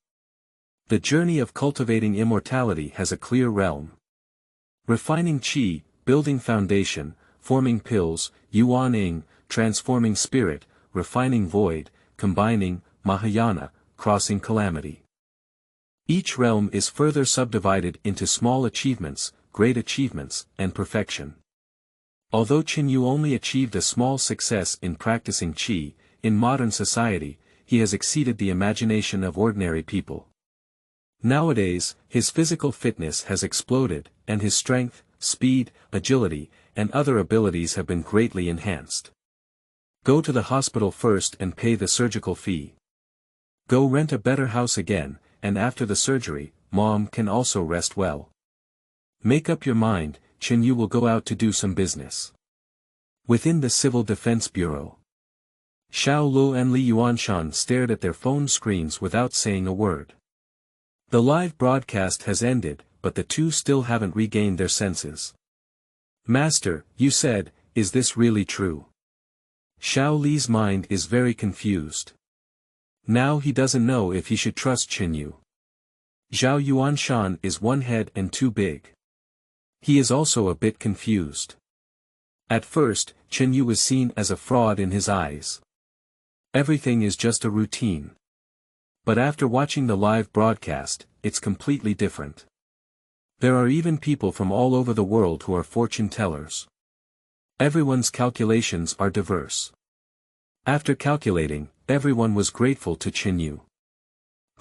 The journey of cultivating immortality has a clear realm. Refining qi, building foundation, forming pills, yuan-ing, transforming spirit, refining void, combining, Mahayana, crossing calamity. Each realm is further subdivided into small achievements, great achievements, and perfection. Although Chen Yu only achieved a small success in practicing qi, in modern society, he has exceeded the imagination of ordinary people. Nowadays, his physical fitness has exploded, and his strength, speed, agility, and other abilities have been greatly enhanced. Go to the hospital first and pay the surgical fee. Go rent a better house again, and after the surgery, mom can also rest well. Make up your mind, Chen Yu will go out to do some business. Within the Civil Defense Bureau, Xiaolu and Li Yuanshan stared at their phone screens without saying a word. The live broadcast has ended, but the two still haven't regained their senses. Master, you said, is this really true? Xiao Li's mind is very confused. Now he doesn't know if he should trust Chen Yu. Zhao Yuanshan is one head and too big. He is also a bit confused. At first, Chen Yu was seen as a fraud in his eyes. Everything is just a routine. But after watching the live broadcast, it's completely different. There are even people from all over the world who are fortune tellers. Everyone's calculations are diverse. After calculating, everyone was grateful to Chen Yu.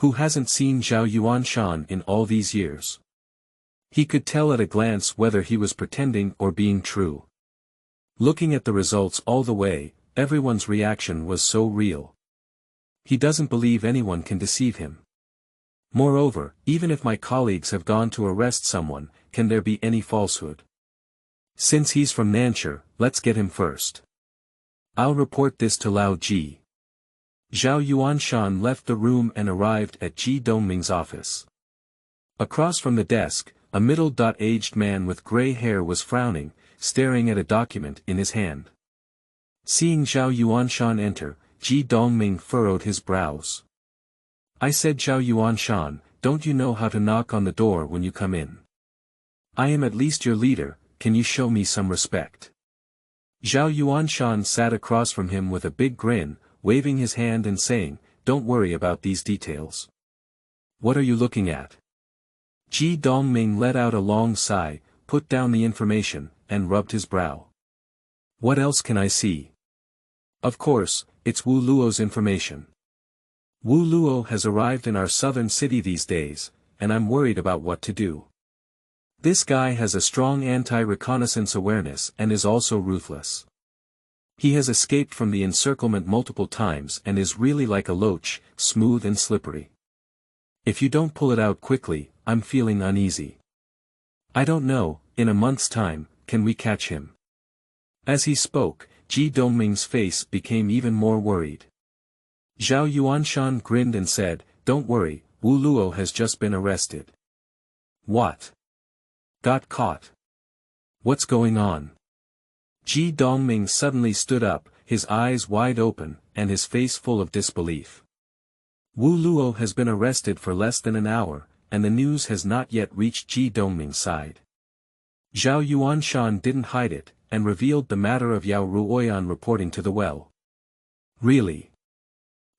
Who hasn't seen Zhao Yuanshan in all these years? He could tell at a glance whether he was pretending or being true. Looking at the results all the way, everyone's reaction was so real. He doesn't believe anyone can deceive him. Moreover, even if my colleagues have gone to arrest someone, can there be any falsehood? Since he's from Nanshur, let's get him first. I'll report this to Lao Ji. Zhao Yuanshan left the room and arrived at Ji Dongming's office. Across from the desk, a middle-aged man with gray hair was frowning, staring at a document in his hand. Seeing Zhao Yuanshan enter, Ji Dongming furrowed his brows. I said Zhao Yuanshan, don't you know how to knock on the door when you come in? I am at least your leader, can you show me some respect? Zhao Yuanshan sat across from him with a big grin, waving his hand and saying, don't worry about these details. What are you looking at? Ji Dongming let out a long sigh, put down the information, and rubbed his brow. What else can I see? Of course, it's Wu Luo's information. Wu Luo has arrived in our southern city these days, and I'm worried about what to do. This guy has a strong anti-reconnaissance awareness and is also ruthless. He has escaped from the encirclement multiple times and is really like a loach, smooth and slippery. If you don't pull it out quickly, I'm feeling uneasy. I don't know, in a month's time, can we catch him? As he spoke, Ji Dongming's face became even more worried. Zhao Yuanshan grinned and said, don't worry, Wu Luo has just been arrested. What? Got caught? What's going on? Ji Dongming suddenly stood up, his eyes wide open, and his face full of disbelief. Wu Luo has been arrested for less than an hour, and the news has not yet reached Ji Dongming's side. Zhao Yuanshan didn't hide it, and revealed the matter of Yao Ruoyan reporting to the well. Really?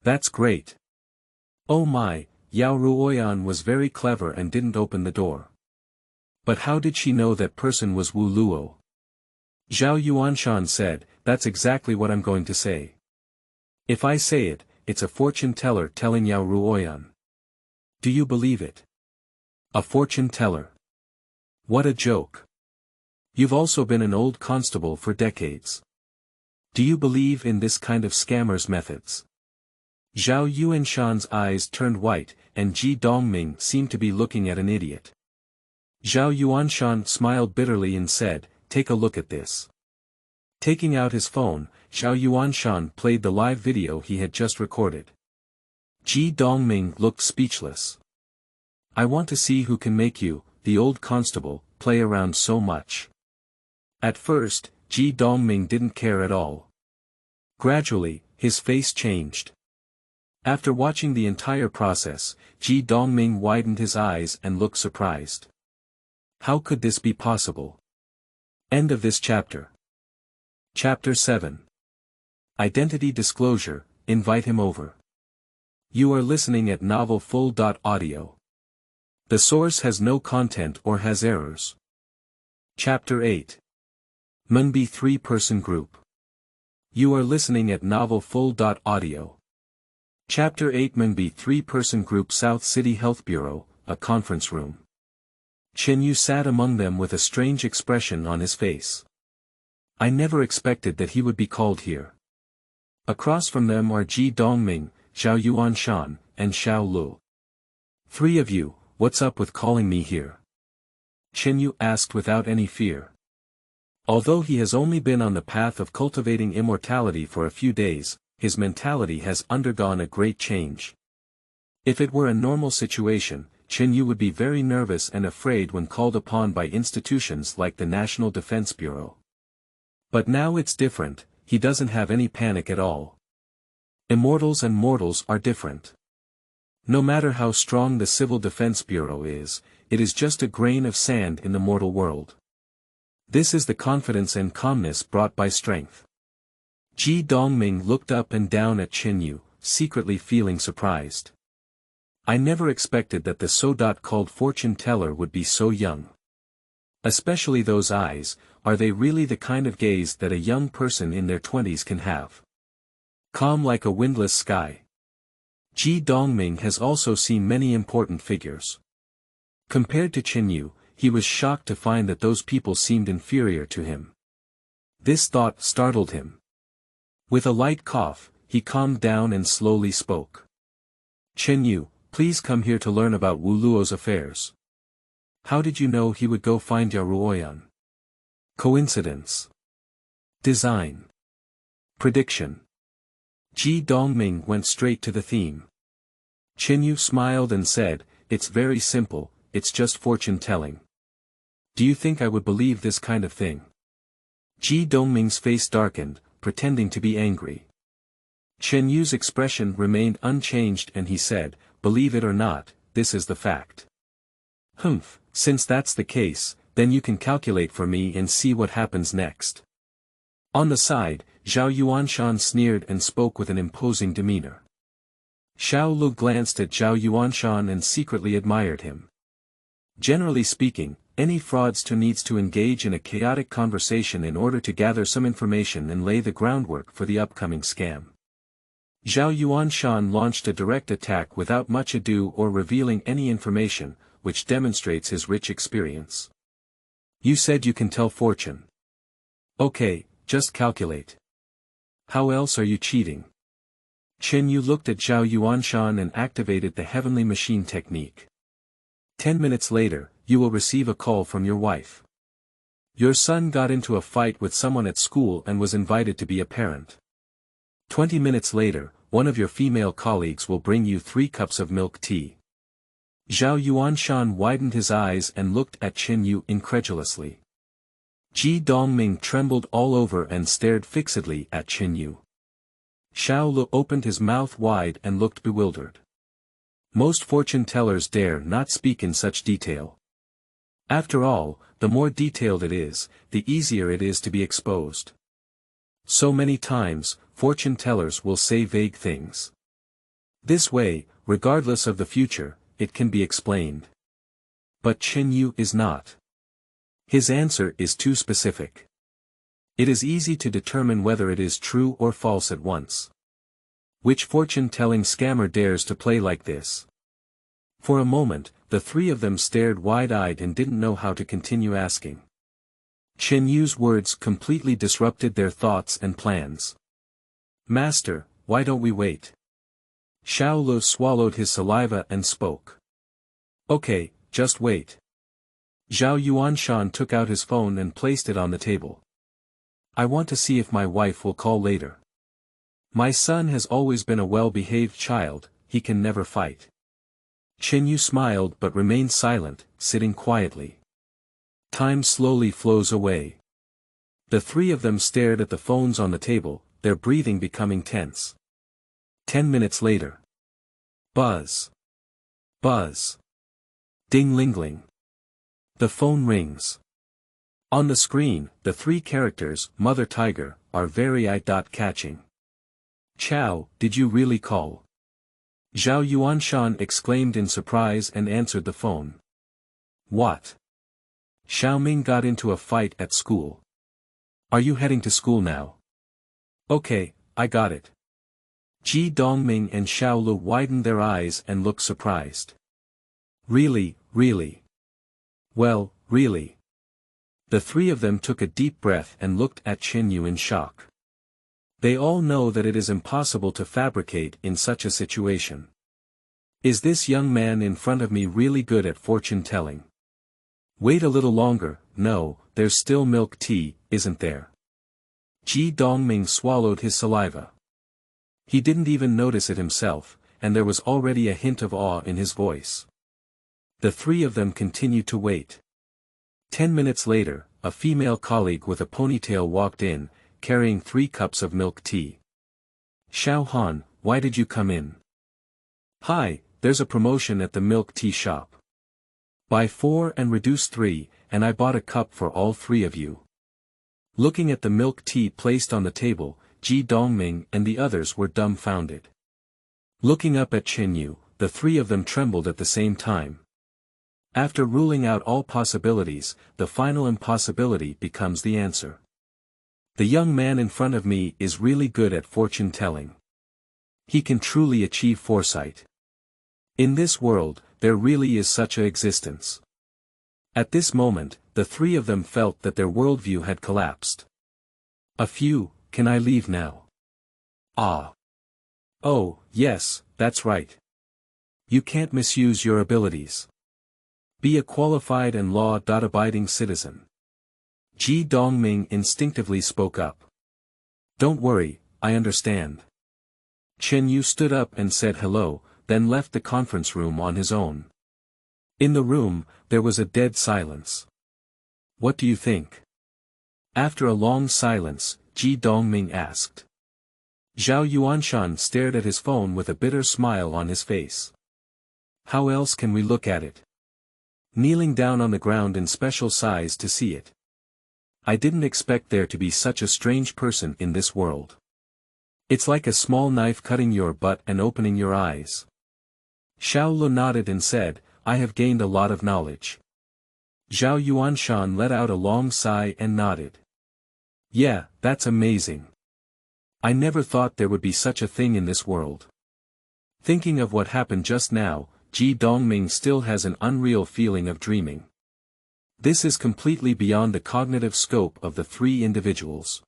That's great. Oh my, Yao Ruoyan was very clever and didn't open the door. But how did she know that person was Wu Luo? Zhao Yuanshan said, that's exactly what I'm going to say. If I say it, it's a fortune teller telling Yao Ruoyan. Do you believe it? A fortune teller. What a joke. You've also been an old constable for decades. Do you believe in this kind of scammers' methods? Zhao Yuanshan's eyes turned white, and Ji Dongming seemed to be looking at an idiot. Zhao Yuanshan smiled bitterly and said, take a look at this. Taking out his phone, Xiao Yuanshan played the live video he had just recorded. Ji Dongming looked speechless. I want to see who can make you, the old constable, play around so much. At first, Ji Dongming didn't care at all. Gradually, his face changed. After watching the entire process, Ji Dongming widened his eyes and looked surprised. How could this be possible? End of this chapter. Chapter 7. Identity Disclosure, Invite Him Over. You are listening at novelfull.audio. The source has no content or has errors. Chapter 8. Mengbi 3-person group. You are listening at novelfull.audio. Chapter 8 Mengbi 3-person group South City Health Bureau, a conference room. Chen Yu sat among them with a strange expression on his face. I never expected that he would be called here. Across from them are Ji Dongming, Xiao Yuanshan, and Xiaolu. Three of you, what's up with calling me here? Chen Yu asked without any fear. Although he has only been on the path of cultivating immortality for a few days, his mentality has undergone a great change. If it were a normal situation, Chen Yu would be very nervous and afraid when called upon by institutions like the National Defense Bureau. But now it's different, he doesn't have any panic at all. Immortals and mortals are different. No matter how strong the Civil Defense Bureau is, it is just a grain of sand in the mortal world. This is the confidence and calmness brought by strength. Ji Dongming looked up and down at Chen Yu, secretly feeling surprised. I never expected that the so-called fortune teller would be so young. Especially those eyes, are they really the kind of gaze that a young person in their 20s can have? Calm like a windless sky. Ji Dongming has also seen many important figures. Compared to Chen Yu, he was shocked to find that those people seemed inferior to him. This thought startled him. With a light cough, he calmed down and slowly spoke. Chen Yu, please come here to learn about Wu Luo's affairs. How did you know he would go find Yao Ruoyan? Coincidence. Design. Prediction. Ji Dongming went straight to the theme. Chen Yu smiled and said, it's very simple, it's just fortune-telling. Do you think I would believe this kind of thing? Ji Dongming's face darkened, pretending to be angry. Chen Yu's expression remained unchanged and he said, believe it or not, this is the fact. Humph, since that's the case, then you can calculate for me and see what happens next. On the side, Xiao Yuanshan sneered and spoke with an imposing demeanor. Xiaolu glanced at Xiao Yuanshan and secretly admired him. Generally speaking, any fraudster needs to engage in a chaotic conversation in order to gather some information and lay the groundwork for the upcoming scam. Xiao Yuanshan launched a direct attack without much ado or revealing any information, which demonstrates his rich experience. You said you can tell fortune. Okay, just calculate. How else are you cheating? Chen Yu looked at Xiao Yuanshan and activated the heavenly machine technique. 10 minutes later, you will receive a call from your wife. Your son got into a fight with someone at school and was invited to be a parent. 20 minutes later, one of your female colleagues will bring you 3 cups of milk tea. Xiao Yuanshan widened his eyes and looked at Chen Yu incredulously. Ji Dongming trembled all over and stared fixedly at Chen Yu. Xiaolu opened his mouth wide and looked bewildered. Most fortune tellers dare not speak in such detail. After all, the more detailed it is, the easier it is to be exposed. So many times, fortune tellers will say vague things. This way, regardless of the future, it can be explained. But Chen Yu is not. His answer is too specific. It is easy to determine whether it is true or false at once. Which fortune-telling scammer dares to play like this? For a moment, the three of them stared wide-eyed and didn't know how to continue asking. Chen Yu's words completely disrupted their thoughts and plans. Master, why don't we wait? Xiaolu swallowed his saliva and spoke. Okay, just wait. Xiao Yuanshan took out his phone and placed it on the table. I want to see if my wife will call later. My son has always been a well-behaved child, he can never fight. Chen Yu smiled but remained silent, sitting quietly. Time slowly flows away. The three of them stared at the phones on the table, their breathing becoming tense. 10 minutes later. Buzz. Buzz. Ding-ling-ling. The phone rings. On the screen, the three characters, Mother Tiger, are very eye-catching. Chow, did you really call? Zhao Yuanshan exclaimed in surprise and answered the phone. What? Xiaoming got into a fight at school. Are you heading to school now? Okay, I got it. Ji Dongming and Xiaolu widened their eyes and looked surprised. Really, really? Well, really. The three of them took a deep breath and looked at Chen Yu in shock. They all know that it is impossible to fabricate in such a situation. Is this young man in front of me really good at fortune-telling? Wait a little longer, no, there's still milk tea, isn't there? Ji Dongming swallowed his saliva. He didn't even notice it himself, and there was already a hint of awe in his voice. The three of them continued to wait. 10 minutes later, a female colleague with a ponytail walked in, carrying 3 cups of milk tea. Xiao Han, why did you come in? Hi, there's a promotion at the milk tea shop. Buy 4 and reduce 3, and I bought a cup for all 3 of you. Looking at the milk tea placed on the table, Ji Dongming and the others were dumbfounded. Looking up at Chen Yu, the 3 of them trembled at the same time. After ruling out all possibilities, the final impossibility becomes the answer. The young man in front of me is really good at fortune-telling. He can truly achieve foresight. In this world, there really is such an existence. At this moment, the 3 of them felt that their worldview had collapsed. Can I leave now? Ah. Oh, yes, that's right. You can't misuse your abilities. Be a qualified and law-abiding citizen. Ji Dongming instinctively spoke up. Don't worry, I understand. Chen Yu stood up and said hello, then left the conference room on his own. In the room, there was a dead silence. What do you think? After a long silence, Ji Dongming asked. Zhao Yuanshan stared at his phone with a bitter smile on his face. How else can we look at it? Kneeling down on the ground in special size to see it. I didn't expect there to be such a strange person in this world. It's like a small knife cutting your butt and opening your eyes. Xiaolu nodded and said, I have gained a lot of knowledge. Zhao Yuanshan let out a long sigh and nodded. Yeah, that's amazing. I never thought there would be such a thing in this world. Thinking of what happened just now, Ji Dongming still has an unreal feeling of dreaming. This is completely beyond the cognitive scope of the 3 individuals.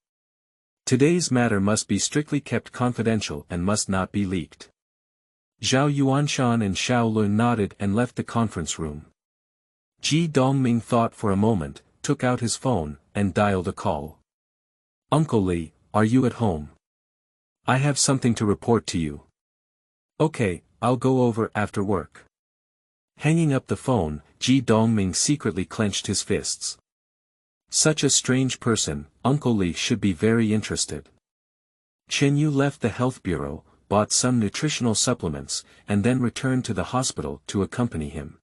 Today's matter must be strictly kept confidential and must not be leaked. Zhao Yuanshan and Xiaolu nodded and left the conference room. Ji Dongming thought for a moment, took out his phone, and dialed a call. Uncle Li, are you at home? I have something to report to you. Okay, I'll go over after work. Hanging up the phone, Ji Dongming secretly clenched his fists. Such a strange person, Uncle Li should be very interested. Chen Yu left the health bureau, bought some nutritional supplements, and then returned to the hospital to accompany him.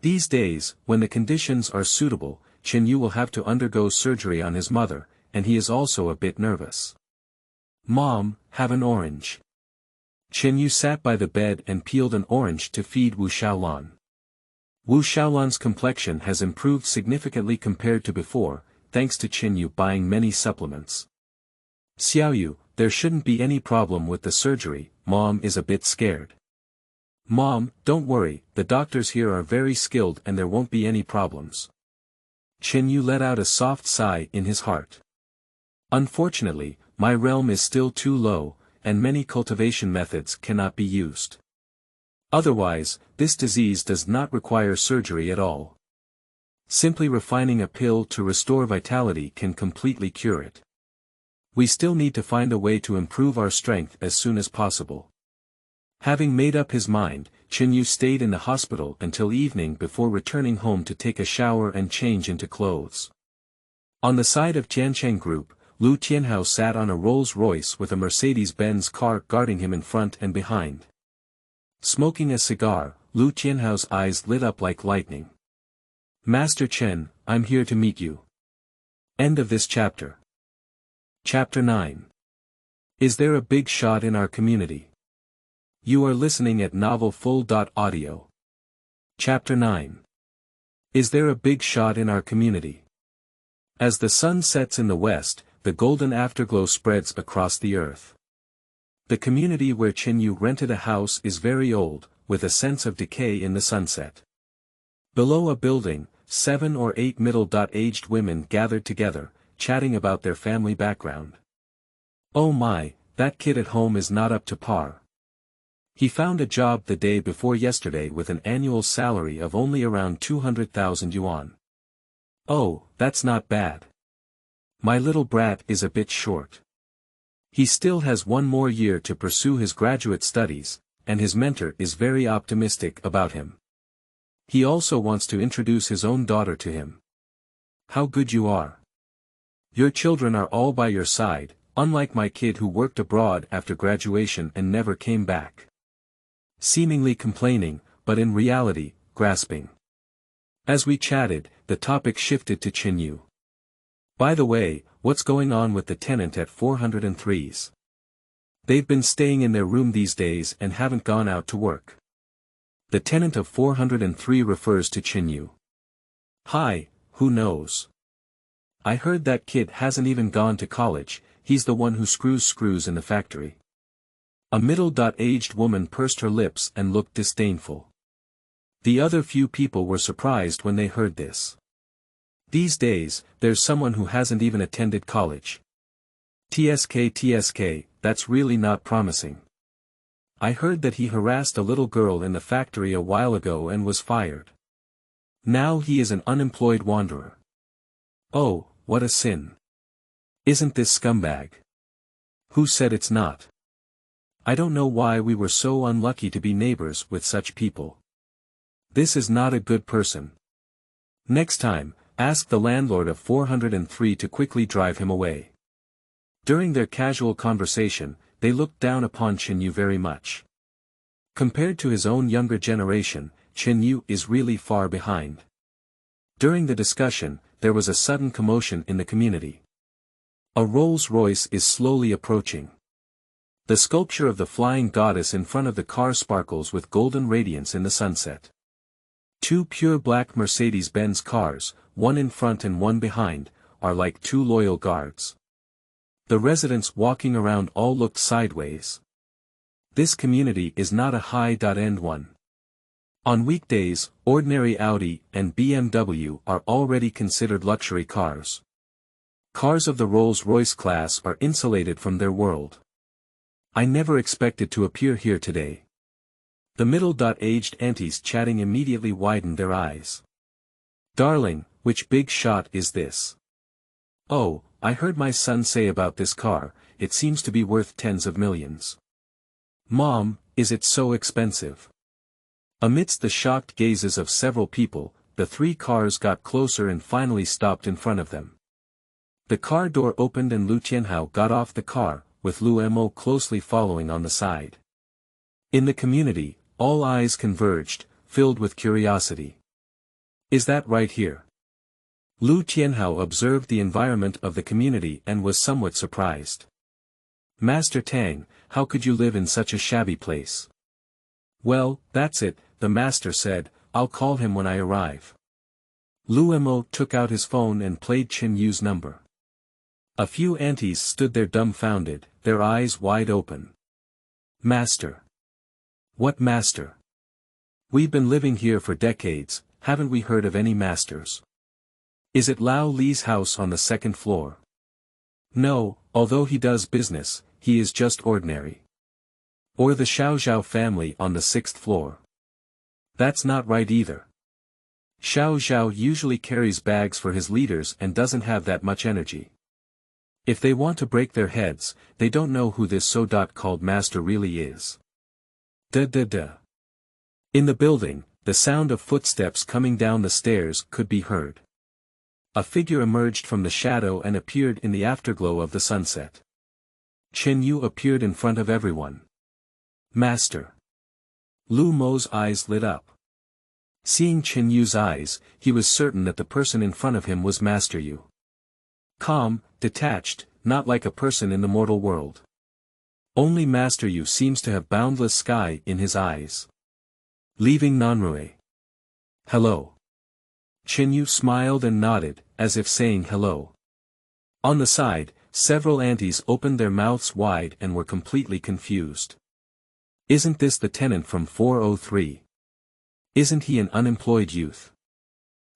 These days, when the conditions are suitable, Chen Yu will have to undergo surgery on his mother, and he is also a bit nervous. Mom, have an orange. Chen Yu sat by the bed and peeled an orange to feed Wu Xiaolan. Wu Xiaolan's complexion has improved significantly compared to before, thanks to Chen Yu buying many supplements. Xiaolu, there shouldn't be any problem with the surgery, Mom is a bit scared. Mom, don't worry, the doctors here are very skilled and there won't be any problems. Chen Yu let out a soft sigh in his heart. Unfortunately, my realm is still too low, and many cultivation methods cannot be used. Otherwise, this disease does not require surgery at all. Simply refining a pill to restore vitality can completely cure it. We still need to find a way to improve our strength as soon as possible. Having made up his mind, Chen Yu stayed in the hospital until evening before returning home to take a shower and change into clothes. On the side of Jiancheng Group, Lu Tianhao sat on a Rolls-Royce with a Mercedes-Benz car guarding him in front and behind. Smoking a cigar, Lu Tianhao's eyes lit up like lightning. Master Chen, I'm here to meet you. End of this chapter. Chapter 9. Is there a big shot in our community? You are listening at novelfull.audio. Chapter 9. Is there a big shot in our community? As the sun sets in the west, the golden afterglow spreads across the earth. The community where Chen Yu rented a house is very old, with a sense of decay in the sunset. Below a building, 7 or 8 middle-aged women gathered together, chatting about their family background. Oh my, that kid at home is not up to par. He found a job the day before yesterday with an annual salary of only around 200,000 yuan. Oh, that's not bad. My little brat is a bit short. He still has 1 more year to pursue his graduate studies, and his mentor is very optimistic about him. He also wants to introduce his own daughter to him. How good you are. Your children are all by your side, unlike my kid who worked abroad after graduation and never came back. Seemingly complaining, but in reality, grasping. As we chatted, the topic shifted to Chen Yu. By the way, what's going on with the tenant at 403's? They've been staying in their room these days and haven't gone out to work. The tenant of 403 refers to Chen Yu. Hi, who knows? I heard that kid hasn't even gone to college, he's the one who screws in the factory. A middle-aged woman pursed her lips and looked disdainful. The other few people were surprised when they heard this. These days, there's someone who hasn't even attended college. TSK, that's really not promising. I heard that he harassed a little girl in the factory a while ago and was fired. Now he is an unemployed wanderer. Oh, what a sin. Isn't this scumbag? Who said it's not? I don't know why we were so unlucky to be neighbors with such people. This is not a good person. Next time, ask the landlord of 403 to quickly drive him away. During their casual conversation, they looked down upon Chen Yu very much. Compared to his own younger generation, Chen Yu is really far behind. During the discussion, there was a sudden commotion in the community. A Rolls-Royce is slowly approaching. The sculpture of the flying goddess in front of the car sparkles with golden radiance in the sunset. 2 pure black Mercedes-Benz cars, one in front and one behind, are like 2 loyal guards. The residents walking around all looked sideways. This community is not a high-end one. On weekdays, ordinary Audi and BMW are already considered luxury cars. Cars of the Rolls-Royce class are insulated from their world. I never expected to appear here today. The middle-aged aunties chatting immediately widened their eyes. Darling, which big shot is this? Oh, I heard my son say about this car, it seems to be worth tens of millions. Mom, is it so expensive? Amidst the shocked gazes of several people, the 3 cars got closer and finally stopped in front of them. The car door opened and Lu Tianhao got off the car, with Lu Mo closely following on the side. In the community, all eyes converged, filled with curiosity. Is that right here? Lu Tianhao observed the environment of the community and was somewhat surprised. Master Tang, how could you live in such a shabby place? Well, that's it, the master said, I'll call him when I arrive. Lu Mo took out his phone and played Chen Yu's number. A few aunties stood there dumbfounded, their eyes wide open. Master. What master? We've been living here for decades, haven't we heard of any masters? Is it Lao Li's house on the 2nd floor? No, although he does business, he is just ordinary. Or the Xiao family on the 6th floor. That's not right either. Xiao usually carries bags for his leaders and doesn't have that much energy. If they want to break their heads, they don't know who this so-called master really is. Da. In the building, the sound of footsteps coming down the stairs could be heard. A figure emerged from the shadow and appeared in the afterglow of the sunset. Chen Yu appeared in front of everyone. Master. Lu Mo's eyes lit up. Seeing Chen Yu's eyes, he was certain that the person in front of him was Master Yu. Calm, detached, not like a person in the mortal world. Only Master Yu seems to have boundless sky in his eyes. Leaving Nanrue. Hello. Chen Yu smiled and nodded, as if saying hello. On the side, several aunties opened their mouths wide and were completely confused. Isn't this the tenant from 403? Isn't he an unemployed youth?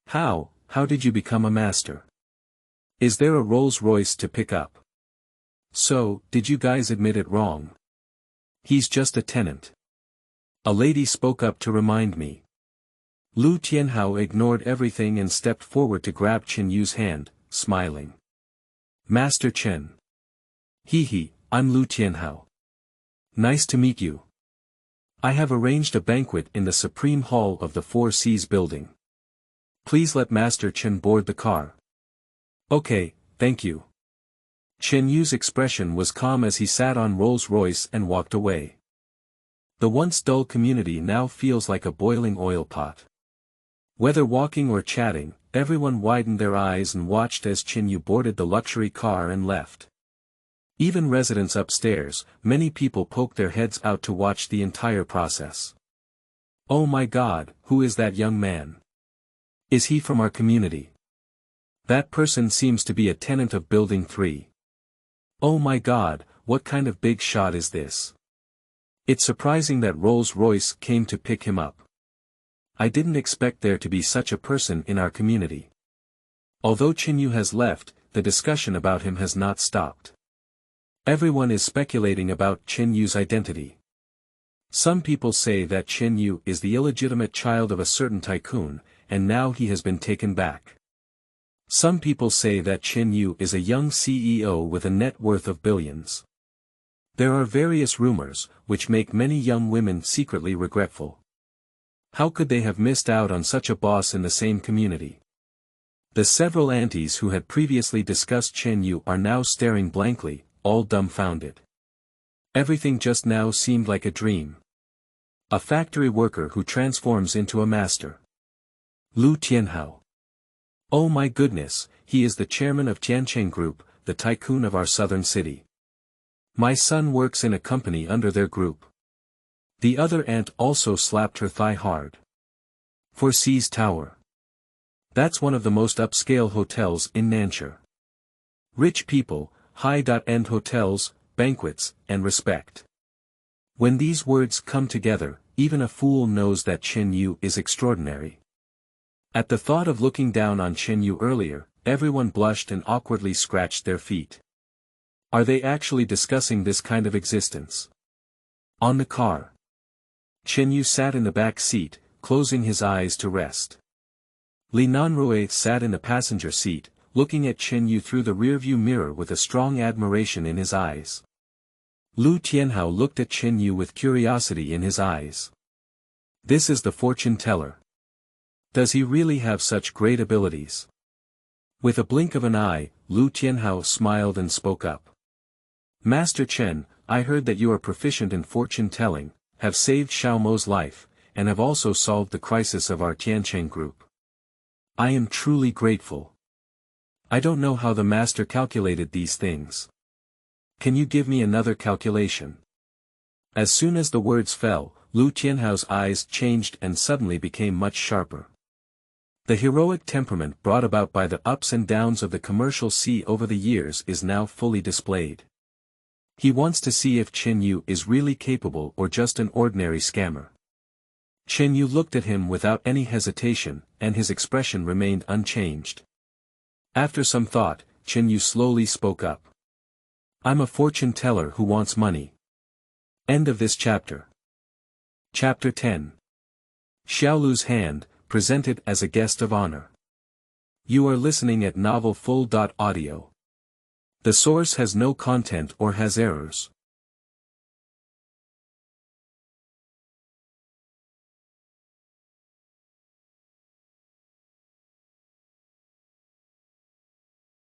How did you become a master? Is there a Rolls-Royce to pick up? So, did you guys admit it wrong? He's just a tenant. A lady spoke up to remind me. Lu Tianhao ignored everything and stepped forward to grab Chen Yu's hand, smiling. Master Chen. He, I'm Lu Tianhao. Nice to meet you. I have arranged a banquet in the Supreme Hall of the Four Seas building. Please let Master Chen board the car. Okay, thank you. Chen Yu's expression was calm as he sat on Rolls-Royce and walked away. The once dull community now feels like a boiling oil pot. Whether walking or chatting, everyone widened their eyes and watched as Chen Yu boarded the luxury car and left. Even residents upstairs, many people poked their heads out to watch the entire process. Oh my God, who is that young man? Is he from our community? That person seems to be a tenant of Building 3. Oh my God, what kind of big shot is this? It's surprising that Rolls-Royce came to pick him up. I didn't expect there to be such a person in our community. Although Chen Yu has left, the discussion about him has not stopped. Everyone is speculating about Chen Yu's identity. Some people say that Chen Yu is the illegitimate child of a certain tycoon, and now he has been taken back. Some people say that Chen Yu is a young CEO with a net worth of billions. There are various rumors, which make many young women secretly regretful. How could they have missed out on such a boss in the same community? The several aunties who had previously discussed Chen Yu are now staring blankly, all dumbfounded. Everything just now seemed like a dream. A factory worker who transforms into a master. Lu Tianhao. Oh my goodness, he is the chairman of Tiancheng Group, the tycoon of our southern city. My son works in a company under their group. The other aunt also slapped her thigh hard. Four Seas Tower. That's one of the most upscale hotels in Nanchur. Rich people, high-end hotels, banquets, and respect. When these words come together, even a fool knows that Chen Yu is extraordinary. At the thought of looking down on Chen Yu earlier, everyone blushed and awkwardly scratched their feet. Are they actually discussing this kind of existence? On the car. Chen Yu sat in the back seat, closing his eyes to rest. Li Nanrue sat in the passenger seat, looking at Chen Yu through the rearview mirror with a strong admiration in his eyes. Lu Tianhao looked at Chen Yu with curiosity in his eyes. This is the fortune teller. Does he really have such great abilities? With a blink of an eye, Lu Tianhao smiled and spoke up. Master Chen, I heard that you are proficient in fortune telling, have saved Xiaomo's life, and have also solved the crisis of our Tiancheng group. I am truly grateful. I don't know how the master calculated these things. Can you give me another calculation? As soon as the words fell, Lu Tianhao's eyes changed and suddenly became much sharper. The heroic temperament brought about by the ups and downs of the commercial sea over the years is now fully displayed. He wants to see if Chen Yu is really capable or just an ordinary scammer. Chen Yu looked at him without any hesitation, and his expression remained unchanged. After some thought, Chen Yu slowly spoke up. I'm a fortune teller who wants money. End of this chapter. Chapter 10. Xiaolu's hand, presented as a guest of honor. You are listening at novelfull.audio. The source has no content or has errors.